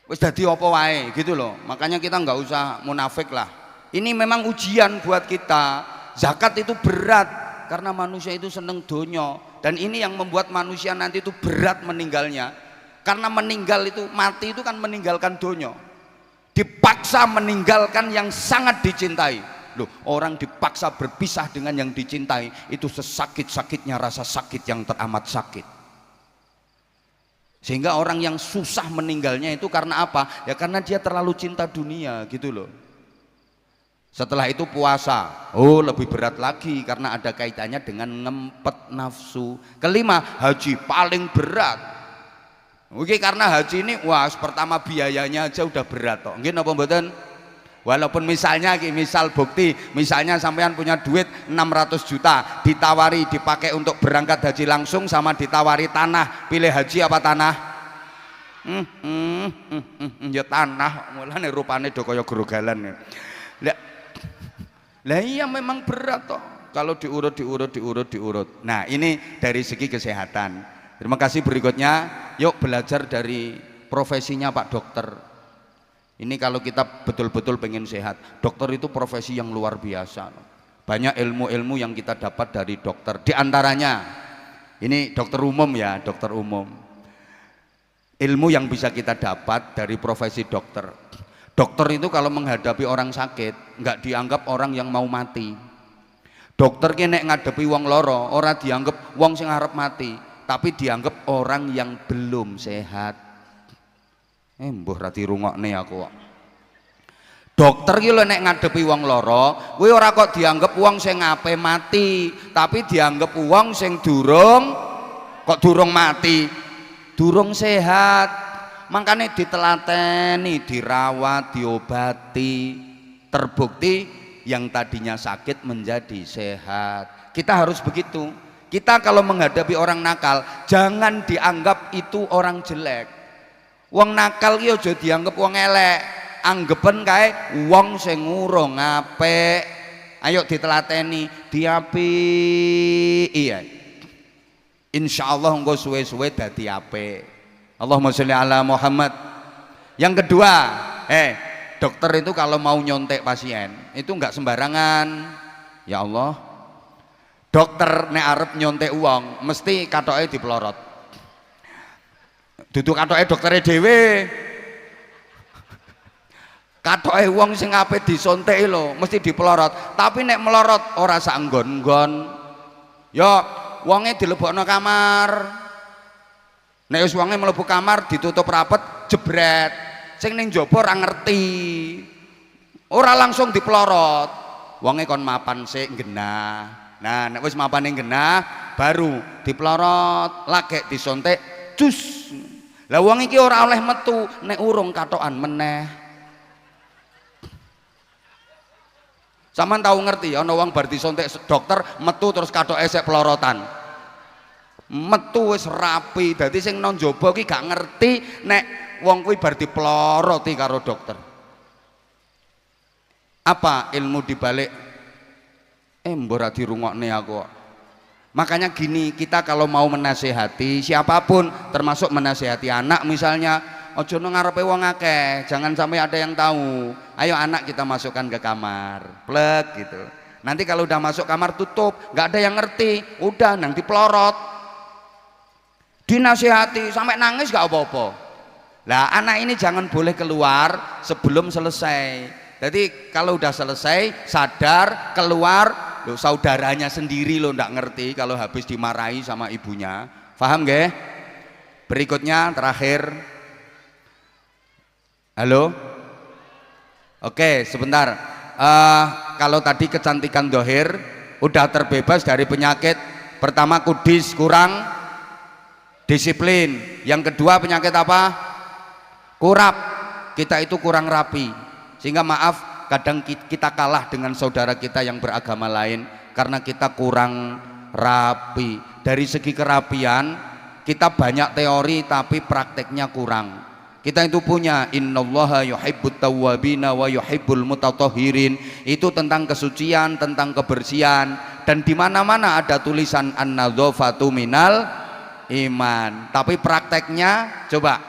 S1: Wis dadi apa wae gitu loh. Makanya kita nggak usah munafik lah. Ini memang ujian buat kita. Zakat itu berat karena manusia itu seneng donya. Dan ini yang membuat manusia nanti itu berat meninggalnya. Karena meninggal itu, mati itu kan meninggalkan donya. Dipaksa meninggalkan yang sangat dicintai. Loh, orang dipaksa berpisah dengan yang dicintai, itu sesakit-sakitnya rasa sakit yang teramat sakit. Sehingga orang yang susah meninggalnya itu karena apa? Ya karena dia terlalu cinta dunia gitu loh. Setelah itu puasa, oh lebih berat lagi karena ada kaitannya dengan ngempet nafsu. Kelima, haji paling berat. Oke, karena haji ini wah pertama biayanya aja udah berat toh. Nggih napa mboten? Walaupun misalnya misal bukti, misalnya sampean punya duit 600 juta, ditawari dipakai untuk berangkat haji langsung sama ditawari tanah, pilih haji apa tanah? Ya tanah, mulane rupane do kaya grogalan. Lah iya memang berat toh. Kalau diurut. Nah, ini dari segi kesehatan. Terima kasih. Berikutnya, yuk belajar dari profesinya Pak Dokter. Ini kalau kita betul-betul pengen sehat. Dokter itu profesi yang luar biasa. Banyak ilmu-ilmu yang kita dapat dari dokter. Di antaranya, ini dokter umum ya, dokter umum. Ilmu yang bisa kita dapat dari profesi dokter. Dokter itu kalau menghadapi orang sakit, nggak dianggap orang yang mau mati. Dokter ki nek ngadepi wong loro, ora dianggap wong sing arep mati, tapi dianggap orang yang belum sehat. Mbuh ra dirungokne aku kok. Dokter ki lho nek ngadepi wong loro, kuwi ora kok dianggap wong sing ape mati, tapi dianggap wong sing durung mati, durung sehat. Makanya ditelateni, dirawat, diobati, terbukti yang tadinya sakit menjadi sehat. Kita harus begitu. Kita kalau menghadapi orang nakal, jangan dianggap itu orang jelek. Wong nakal ki aja dianggap wong elek, anggepen kae wong sing urung apik. Ayo ditelateni, diapik. Iya. Insyaallah engko suwe-suwe dadi apik. Allahumma sholli ala Muhammad. Yang kedua, dokter itu kalau mau nyontek pasien itu enggak sembarangan. Ya Allah, dokter nek arep nyontek uang mesti katoke dipelorot. Duduk katoke doktere dhewe. Katoke wong sing ape disonteki lho mesti dipelorot. Tapi nek melorot ora sak nggon-nggon. Yo, wonge dilebokno kamar. Nek wis wonge mlebu kamar ditutup rapet, jebret. Sing ning jaba ora ngerti. Ora langsung dipelorot. Wonge kon mapan sik genah. Nah, nek wis mapane genah baru dipelorot, lagi disontek, cus. Lah wong iki ora oleh metu nek urung katokan meneh. Sampeyan tahu ngerti ana wong bar disontek dokter metu terus katoke sik pelorotan. Metu wis rapi, dadi sing nang njaba ki gak ngerti nek wong kuwi bar dipeloroti karo dokter. Apa ilmu dibalik mbora dirungokne aku. Makanya gini, kita kalau mau menasehati siapapun, termasuk menasehati anak misalnya, ojo nang ngarepe wong akeh, jangan sampai ada yang tahu. Ayo anak kita masukkan ke kamar, plek gitu. Nanti kalau udah masuk kamar tutup, nggak ada yang ngerti, udah nanti pelorot. Dinasihati sampai nangis gak apa-apa. Lah anak ini jangan boleh keluar sebelum selesai. Jadi kalau udah selesai sadar keluar, loh, saudaranya sendiri lo ndak ngerti kalau habis dimarahi sama ibunya. Paham gak? Berikutnya terakhir. Halo. Oke sebentar. Kalau tadi kecantikan dohir udah terbebas dari penyakit. Pertama kudis kurang disiplin. Yang kedua penyakit apa? Kurap. Kita itu kurang rapi, sehingga maaf kadang kita kalah dengan saudara kita yang beragama lain karena kita kurang rapi. Dari segi kerapian kita banyak teori tapi prakteknya kurang. Kita itu punya innallaha yuhibbut tawwabina wa yuhibbul mutatahhirin, itu tentang kesucian, tentang kebersihan, dan di mana-mana ada tulisan an-nadzafatu minal iman. Tapi prakteknya coba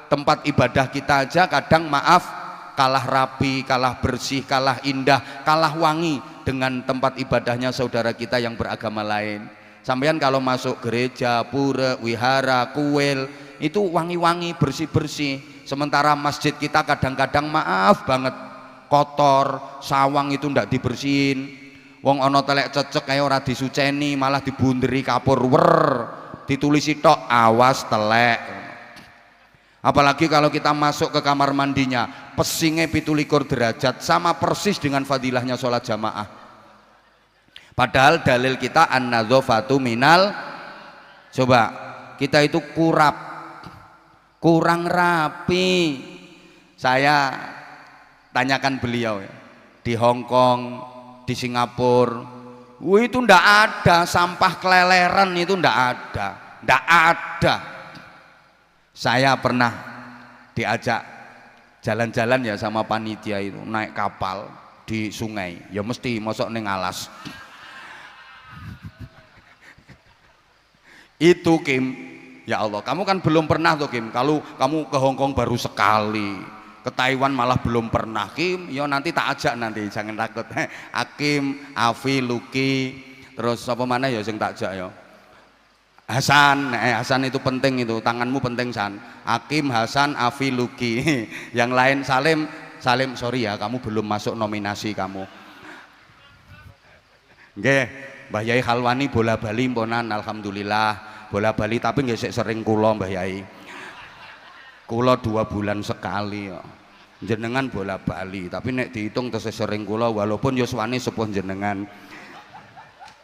S1: tempat ibadah kita aja kadang maaf kalah rapi, kalah bersih, kalah indah, kalah wangi dengan tempat ibadahnya saudara kita yang beragama lain. Sampeyan kalau masuk gereja, pura, wihara, kuil itu wangi-wangi, bersih-bersih. Sementara masjid kita kadang-kadang maaf banget kotor, sawang itu ndak dibersihin. Wong ana telek cecek kayak ora disuceni, malah dibunderi kapur wer. Ditulisi tok awas telek. Apalagi kalau kita masuk ke kamar mandinya pesingnya 17 derajat, sama persis dengan fadilahnya sholat jamaah. Padahal dalil kita an-nadzafatu minal. Coba kita itu kurang rapi. Saya tanyakan beliau ya, di Hong Kong, di Singapura, itu ndak ada sampah keleleran, itu ndak ada. Saya pernah diajak jalan-jalan ya sama panitia itu, naik kapal di sungai, ya mesti mosok ning alas. Itu Kim, ya Allah, kamu kan belum pernah tuh Kim. Kalau kamu ke Hong Kong baru sekali, ke Taiwan malah belum pernah Kim. Yo nanti tak ajak nanti, jangan takut. Akim, Afi, Luki, terus apa mana ya sing tak ajak ya. Hasan, Hasan itu penting itu, tanganmu penting San. Akim, Hasan, Afi, Luki. Yang lain Salim, Salim sorry ya, kamu belum masuk nominasi kamu. Nggih, Mbah Yai Khalwani bola bali mponan alhamdulillah. Bola bali tapi nggak sering kula Mbah Yai. Kula 2 bulan sekali ya. Jenengan bola bali tapi nek dihitung terus sering kula walaupun yuswani sepuh jenengan.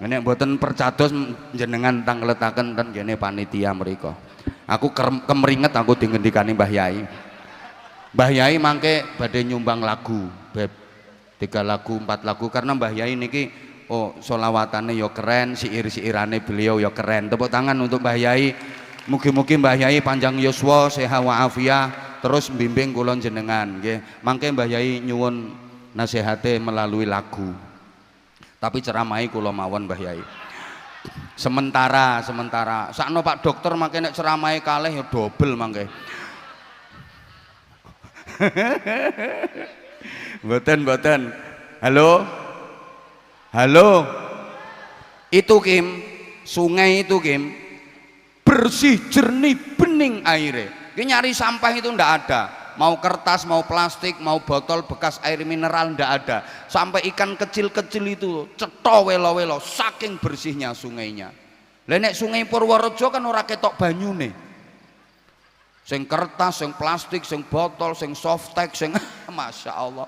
S1: Nek mboten percados jenengan tangletaken ten kene panitia mriku. Aku kemringet aku dingendikani Mbah Yai. Mbah Yai mangke badhe nyumbang lagu, Beb. 3 lagu, 4 lagu karena Mbah Yai niki oh sholawatane yo keren, siir-siirane beliau yo keren. Tepuk tangan untuk Mbah Yai. Mugi-mugi Mbah Yai panjang yuswa, sehat wa'afiyah, terus bimbing kula jenengan nggih. Mangke Mbah Yai nyuwun nasihate melalui lagu. Tapi ceramahi kula mawon Mbah Yai. Sementara sakno Pak Dokter mangke nek ceramahi kalih ya dobel mangke. Mboten. Halo, itu Kim, sungai itu Kim, bersih, jernih, bening airnya. Nyari sampah itu ndak ada, mau kertas, mau plastik, mau botol bekas air mineral ndak ada. Sampai ikan kecil-kecil itu cetha welo-welo, saking bersihnya sungainya. Lah nek sungai Purworejo kan ora ketok banyune. Sing kertas, sing plastik, sing botol, sing softtek, sing Masya Allah.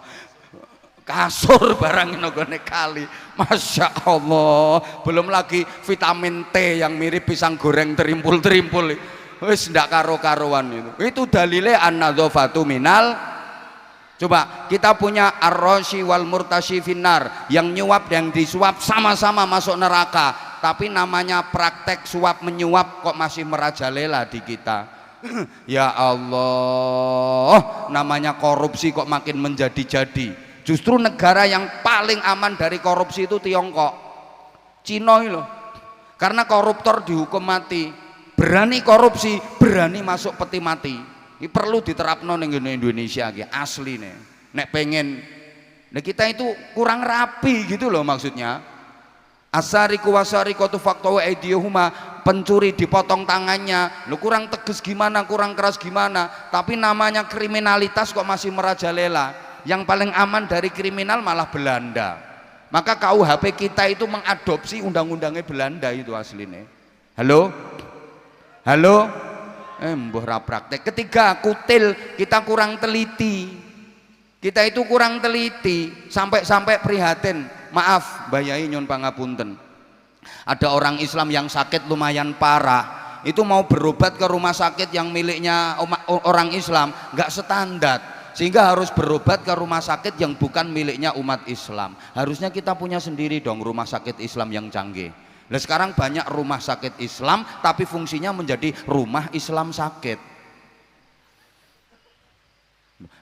S1: Kasur barang nggone kali, Masya Allah. Belum lagi vitamin T yang mirip pisang goreng terimpul-terimpul, wis ndak karo-karuan itu dalile an-nadzafatu minal. Coba kita punya ar-rashi wal murtashi finnar, yang nyuap yang disuap sama-sama masuk neraka, tapi namanya praktek suap menyuap kok masih merajalela di kita. Ya Allah, namanya korupsi kok makin menjadi-jadi. Justru negara yang paling aman dari korupsi itu Tiongkok, Cina loh. Karena koruptor dihukum mati, berani korupsi, berani masuk peti mati. Ini perlu diterapkan di Indonesia asli nih. Nek pengen, nah kita itu kurang rapi gitu loh maksudnya. Asariku wasarikotu faktawa aidiyuhuma, pencuri dipotong tangannya, lu kurang tegas gimana, kurang keras gimana, tapi namanya kriminalitas kok masih merajalela. Yang paling aman dari kriminal malah Belanda. Maka KUHP kita itu mengadopsi undang-undangnya Belanda itu aslinya. Halo? Mbuh ra praktek. Ketiga, kutil, kita kurang teliti. Kita itu kurang teliti sampai prihatin. Maaf, Mbah Yai nyun pangapunten. Ada orang Islam yang sakit lumayan parah, itu mau berobat ke rumah sakit yang miliknya orang Islam, nggak standar. Sehingga harus berobat ke rumah sakit yang bukan miliknya umat Islam. Harusnya kita punya sendiri dong rumah sakit Islam yang canggih. Nah sekarang banyak rumah sakit Islam tapi fungsinya menjadi rumah Islam sakit.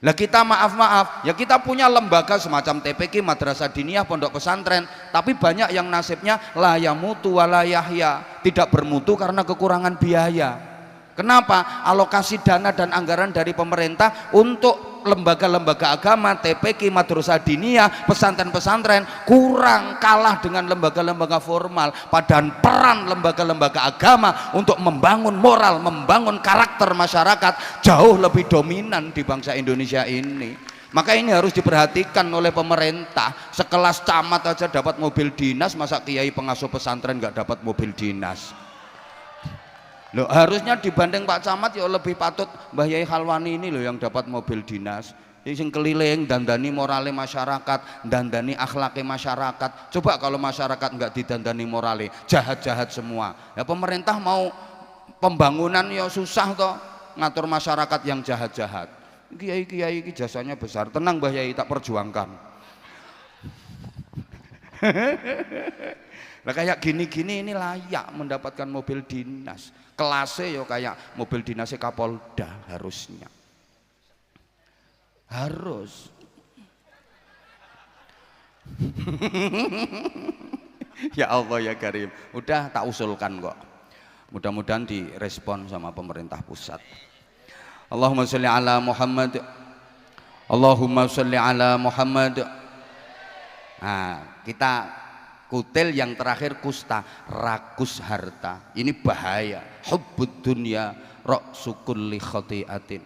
S1: Lah kita maaf ya, kita punya lembaga semacam TPQ, Madrasah Diniyah, pondok pesantren, tapi banyak yang nasibnya la yamutu wala yahya, tidak bermutu karena kekurangan biaya. Kenapa? Alokasi dana dan anggaran dari pemerintah untuk lembaga-lembaga agama, TPQ, Madrasah Diniyah, pesantren-pesantren kurang, kalah dengan lembaga-lembaga formal. Padahal peran lembaga-lembaga agama untuk membangun moral, membangun karakter masyarakat jauh lebih dominan di bangsa Indonesia ini. Maka ini harus diperhatikan oleh pemerintah. Sekelas camat aja dapat mobil dinas, masa kiai pengasuh pesantren nggak dapat mobil dinas? Loh, harusnya dibanding Pak Camat ya lebih patut Mbah Yai Khalwani ini loh yang dapat mobil dinas. Sing keliling dandani morale masyarakat, dandani akhlake masyarakat. Coba kalau masyarakat nggak didandani morale, jahat-jahat semua. Ya pemerintah mau pembangunan ya susah toh, ngatur masyarakat yang jahat-jahat. Kiai-kiai ini jasanya besar. Tenang Mbah Yai, tak perjuangkan. Nah kayak gini-gini ini layak mendapatkan mobil dinas. Kelasnya ya kayak mobil dinasnya Kapolda harusnya. Harus. Ya Allah ya Karim. Udah tak usulkan kok. Mudah-mudahan direspon sama pemerintah pusat. Allahumma sholli ala Muhammad. Allahumma sholli ala Muhammad. Nah, kita kutil yang terakhir kusta, rakus harta. Ini bahaya. Hubbud dunya ra'su kulli khati'atin.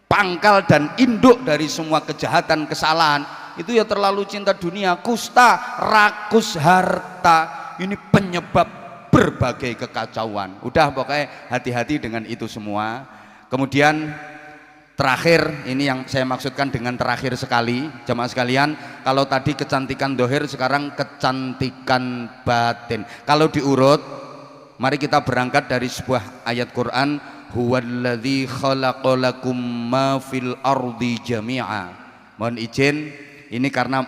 S1: Pangkal dan induk dari semua kejahatan, kesalahan itu ya terlalu cinta dunia. Kusta, rakus harta, ini penyebab berbagai kekacauan. Udah pokoknya hati-hati dengan itu semua. Kemudian terakhir, ini yang saya maksudkan dengan terakhir sekali, jamaah sekalian, kalau tadi kecantikan dohir, sekarang kecantikan batin. Kalau diurut, mari kita berangkat dari sebuah ayat Quran, huwallazi khalaqalakum ma fil ardi jami'a. Mohon izin, ini karena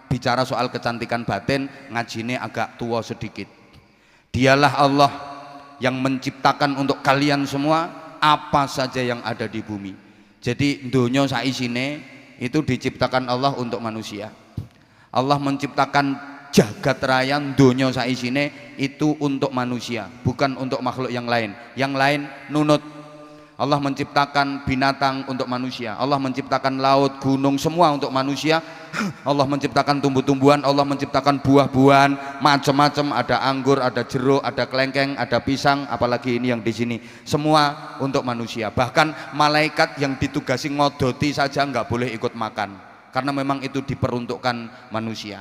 S1: bicara soal kecantikan batin, ngajine agak tua sedikit. Dialah Allah yang menciptakan untuk kalian semua apa saja yang ada di bumi. Jadi dunia saisine itu diciptakan Allah untuk manusia. Allah menciptakan jagat raya dunia saisine itu untuk manusia, bukan untuk makhluk yang lain. Yang lain nunut. Allah menciptakan binatang untuk manusia, Allah menciptakan laut, gunung, semua untuk manusia. Allah menciptakan tumbuh-tumbuhan, Allah menciptakan buah-buahan macam-macam, ada anggur, ada jeruk, ada kelengkeng, ada pisang, apalagi ini yang di sini, semua untuk manusia. Bahkan malaikat yang ditugasi ngodoti saja nggak boleh ikut makan, karena memang itu diperuntukkan manusia.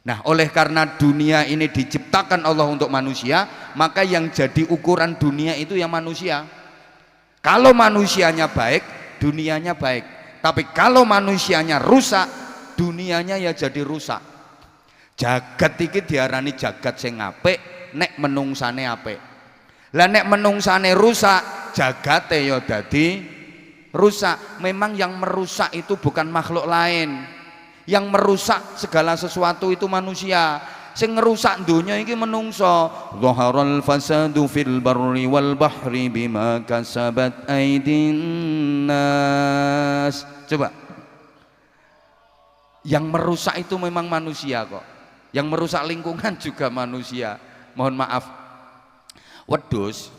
S1: Nah, oleh karena dunia ini diciptakan Allah untuk manusia, maka yang jadi ukuran dunia itu yang manusia. Kalau manusianya baik, dunianya baik. Tapi kalau manusianya rusak, dunianya ya jadi rusak. Jagat iki diarani jagat sing apik, nek menungsane apik. Lah nek menungsane rusak, jagate ya dadi rusak. Memang yang merusak itu bukan makhluk lain. Yang merusak segala sesuatu itu manusia. Sing ngerusak dunia iki menungso. Dhaharal fasadu fil barri wal bahri bima kasabat aydin nas. Coba, yang merusak itu memang manusia kok. Yang merusak lingkungan juga manusia. Mohon maaf, wedhus,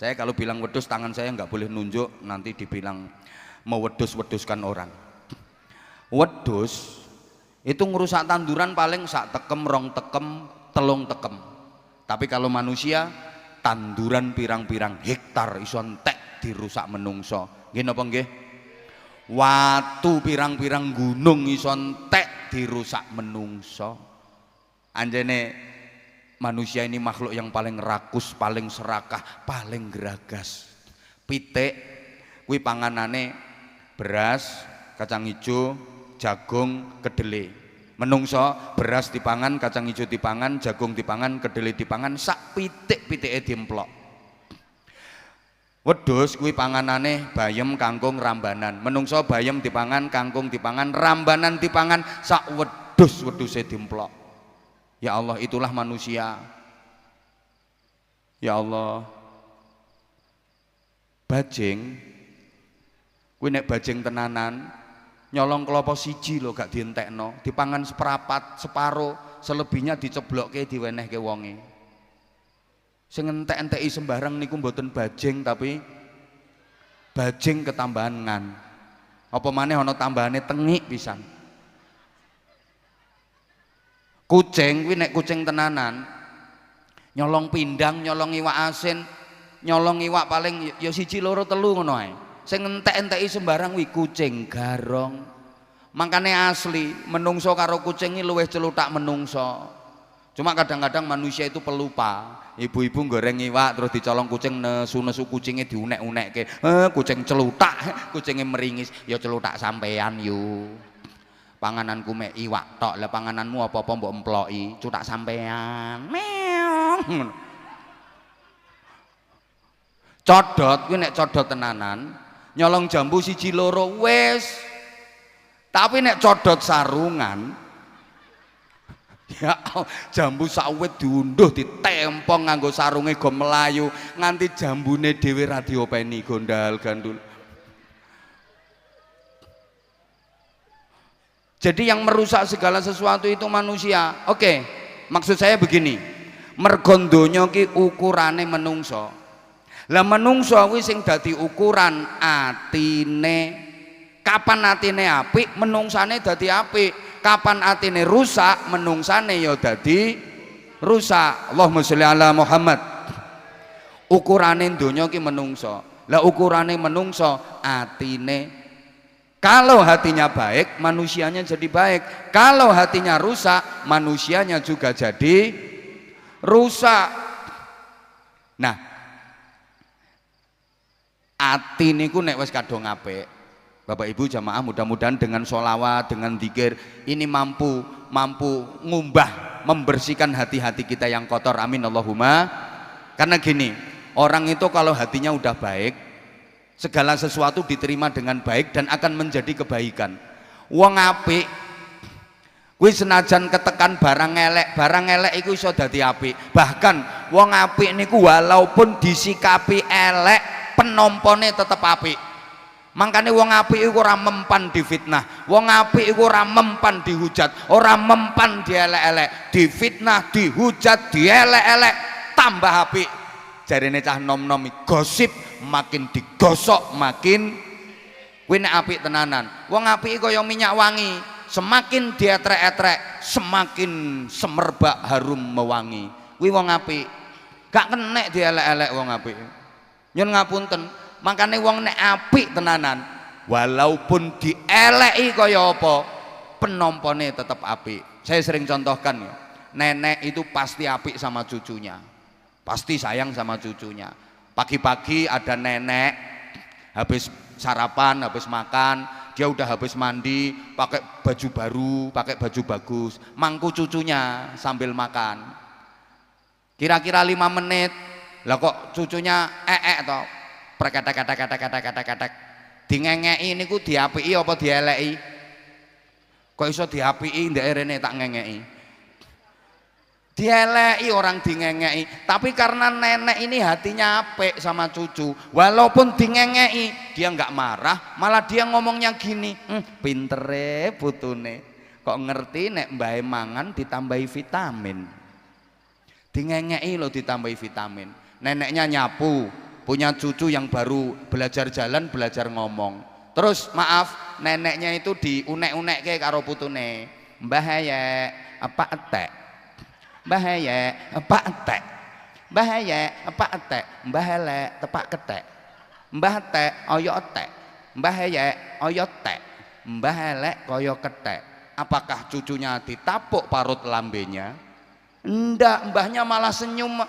S1: saya kalau bilang wedhus tangan saya nggak boleh nunjuk, nanti dibilang mewedus-weduskan orang. Wedhus itu ngerusak tanduran paling sak tekem, rong tekem, telung tekem. Tapi kalau manusia, tanduran pirang-pirang hektar iso entek dirusak menungso. Nggih napa nggih? Watu pirang-pirang gunung iso entek dirusak menungso. Anjene manusia ini makhluk yang paling rakus, paling serakah, paling geragas. Pitik kuwi panganane beras, kacang hijau, jagung, kedele. Menungso beras dipangan, kacang hijau dipangan, jagung dipangan, kedele dipangan, sak pitik-pitike dimplok. Wedhus kuwi panganane bayem, kangkung, rambanan. Menungso bayem dipangan, kangkung dipangan, rambanan dipangan, sak wedhus-wedhuse dimplok. Ya Allah, itulah manusia. Ya Allah. Bajing kuwi nek bajing tenanan nyolong klopo siji lho gak dientekno, dipangan seperapat, separo, selebihnya diceblokke diwenehke wonge. Sing entek-enteki sembarang niku mboten bajing tapi bajing ketambahan ngan. Apa maneh ana tambahane tengik pisan. Kucing kuwi nek kucing tenanan nyolong pindang, nyolong iwak asin, nyolong iwak paling ya siji loro telu ngono ae. Sing entek-enteki sembarang kuwi kucing garong. Makane asli menungso karo kucing iki luwih celutak menungso. Cuma kadang-kadang manusia itu pelupa. Ibu-ibu goreng iwak terus dicolong kucing, nesu-nesu kucingnya diunek-unekke. Kucing celutak, kucingnya meringis. Ya celutak sampean yu. Pangananku mek iwak tok, lah pangananmu apa-apa mbok emploki, cutak sampean. Meong. Codot kuwi nek codot tenanan, nyolong jambu siji loro wis. Tapi nek codot sarungan, ya jambu sawit diunduh ditempong nganggo sarunge go melayu nganti jambune dhewe ra diopeni gondal gandul. Jadi yang merusak segala sesuatu itu manusia. Oke, maksud saya begini, mergo donya ki ukurane menungso. Lah menungso kuwi sing dadi ukuran atine. Kapan atine apik, menungsane dadi apik. Kapan atine rusak, menungsane ya dadi rusak. Allahumma sholli ala Muhammad. Ukurane donya ki menungso. Lah ukurane menungso atine. Kalau hatinya baik, manusianya jadi baik. Kalau hatinya rusak, manusianya juga jadi rusak. Nah, ati niku nek wis kadung apik, Bapak Ibu jamaah, mudah-mudahan dengan sholawat, dengan dzikir ini mampu ngubah, membersihkan hati-hati kita yang kotor. Amin Allahumma. Karena gini, orang itu kalau hatinya udah baik, segala sesuatu diterima dengan baik dan akan menjadi kebaikan. Wong apik kuwi senajan ketekan barang elek iku iso dadi apik. Bahkan wong apik niku walaupun disikapi elek, penompone tetep apik. Mangkane wong apik iku ora mempan difitnah, wong apik iku ora mempan dihujat, ora mempan dielek-elek, difitnah, dihujat, dielek-elek, tambah apik. Jarine cah nom-nom gosip makin digosok makin kuwi nek apik tenanan. Wong apik kaya minyak wangi, semakin dietrek-etrek semakin semerbak harum mewangi. Kuwi wong apik, gak kenek dielek-elek wong apik. Nyun ngapunten, makane wong nek apik tenanan, walaupun dieleki kaya apa, penompone tetap apik. Saya sering contohkan ya, nenek itu pasti apik sama cucunya, pasti sayang sama cucunya. Pagi-pagi ada nenek, habis sarapan, habis makan, dia udah habis mandi, pakai baju baru, pakai baju bagus, mangku cucunya sambil makan. Kira-kira 5 menit, lah kok cucunya toh preketek dingengeki niku diapiki apa dieleki? Kok iso diapiki ndek rene tak ngengeki? Dieleki orang dingengeki. Tapi karena nenek ini hatinya apik sama cucu, walaupun dingengeki dia nggak marah, malah dia ngomongnya gini, pintere putune kok ngerti nek mbahe mangan ditambahi vitamin. Dingengeki lo ditambahi vitamin. Neneknya nyapu, punya cucu yang baru belajar jalan, belajar ngomong. Terus maaf, neneknya itu diunek-unekke karo putune. Mbah ya, apa etek? Mbah ya, apa etek? Mbah ya, apa etek? Mbah elek, tepak ketek. Mbah tek, oyo etek. Mbah ya, oyo tek. Mbah elek koyo ketek. Apakah cucunya ditapuk parut lambenya? Ndak, mbahnya malah senyum.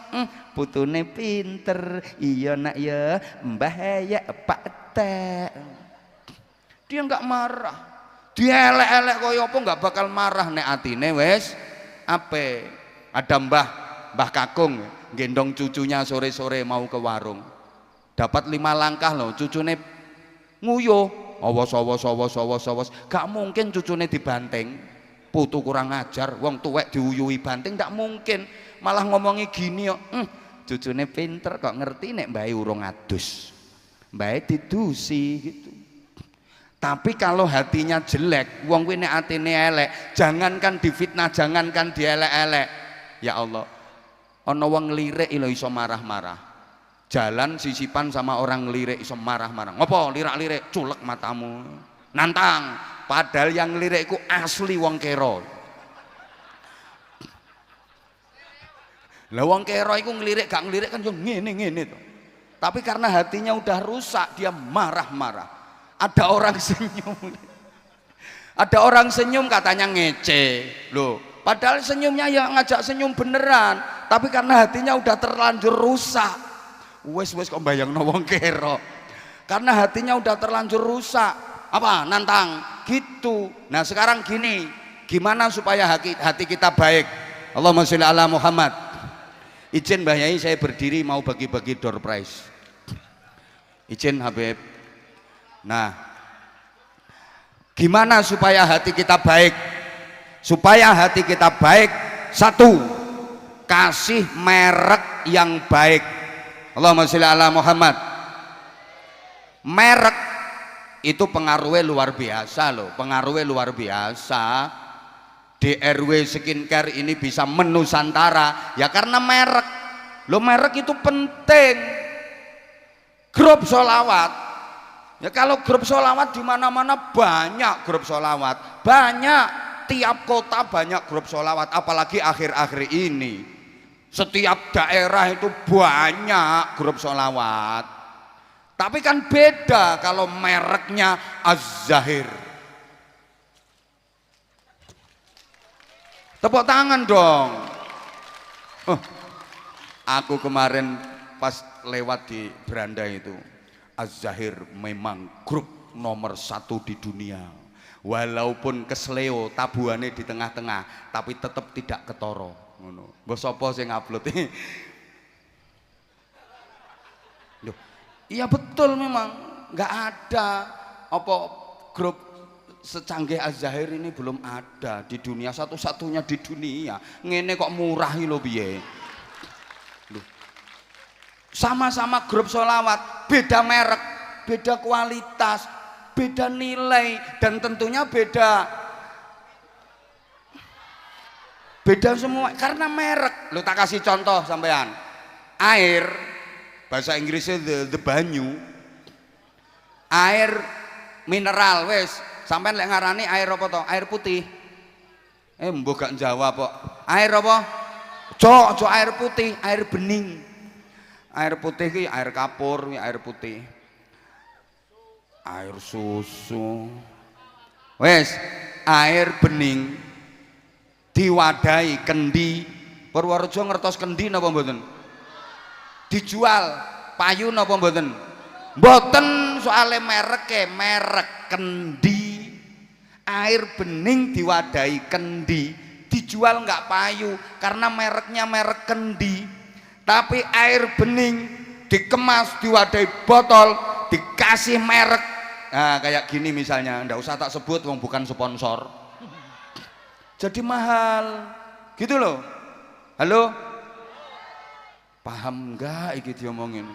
S1: Putune pinter, iya nak ya, mbah ya pak tek. Dia nggak marah, dia elek-elek koyo apa nggak bakal marah nek atine wes ape. Ada mbah kakung gendong cucunya sore-sore mau ke warung, dapat 5 langkah loh, cucune nguyuh, awas, gak mungkin cucune dibanting. Putu kurang ajar, wong tuwek diuyuhi banting, ndak mungkin. Malah ngomongi gini yo, cucune pinter kok ngerti nek mbahe urung adus, mbahe didusi gitu. Tapi kalau hatinya jelek, wong kuwi nek atine elek, jangankan difitnah, jangankan dielek-elek. Ya Allah, ana wong ngelirik lho iso marah-marah. Jalan sisipan sama orang ngelirik iso marah-marah. Ngopo lirak-lirik, culek matamu. Nantang. Padahal yang ngelirik iku asli wong kero. Lah wong kero iku ngelirik gak ngelirik kan yo ngene-ngene to. Tapi karena hatinya udah rusak, dia marah-marah. Ada orang senyum. Ada orang senyum katanya ngece. Loh, padahal senyumnya ya ngajak senyum beneran, tapi karena hatinya udah terlanjur rusak. Wes kok bayangno wong kero. Karena hatinya udah terlanjur rusak. Apa nantang gitu. Nah sekarang gini, gimana supaya hati kita baik? Allahumma sholli ala Muhammad. Izin Mbah Yai, saya berdiri mau bagi-bagi door prize. Izin Habib. Nah, gimana supaya hati kita baik? Supaya hati kita baik, satu, kasih merek yang baik. Allahumma sholli ala Muhammad. Merek itu pengaruhnya luar biasa loh, pengaruhnya luar biasa. DRW Skincare ini bisa menusantara ya karena merek. Lo merek itu penting. grup sholawat. Ya kalau grup sholawat di mana-mana banyak grup sholawat, banyak, tiap kota banyak grup sholawat, apalagi akhir-akhir ini setiap daerah itu banyak grup sholawat. Tapi kan beda kalau mereknya Az-Zahir. Tepuk tangan dong. Aku kemarin pas lewat di beranda itu, Az-Zahir memang grup nomor 1 di dunia. Walaupun kesleo tabuhannya di tengah-tengah, tapi tetap tidak ketoro. Ngono. Mbok sapa sing ngupload? Loh, iya betul memang nggak ada apa grup secanggih Az-Zahir ini belum ada di dunia, satu-satunya di dunia. Ngene kok murah lho piye? Sama-sama grup sholawat, beda merek, beda kualitas, beda nilai, dan tentunya beda semua karena merek. Lu tak kasih contoh sampean, air bahasa Inggrisnya the banyu, air mineral wes sampean lek ngarani air apa to? Air putih. Mbok gak jawab kok. Air apa? Cok air putih, air bening. Air putih ki air kapur, air putih. Air susu. Wes, air bening diwadahi kendi. Purworejo ngertos kendi napa mboten? Dijual payu napa mboten? Mboten, soale mereke merek kendi. Air bening diwadahi kendi, dijual nggak payu karena mereknya merek kendi. Tapi air bening dikemas diwadahi botol, dikasih merek. Nah, kayak gini misalnya, ndak usah tak sebut wong bukan sponsor. Jadi mahal. Gitu loh. Halo? Paham enggak iki diomongin?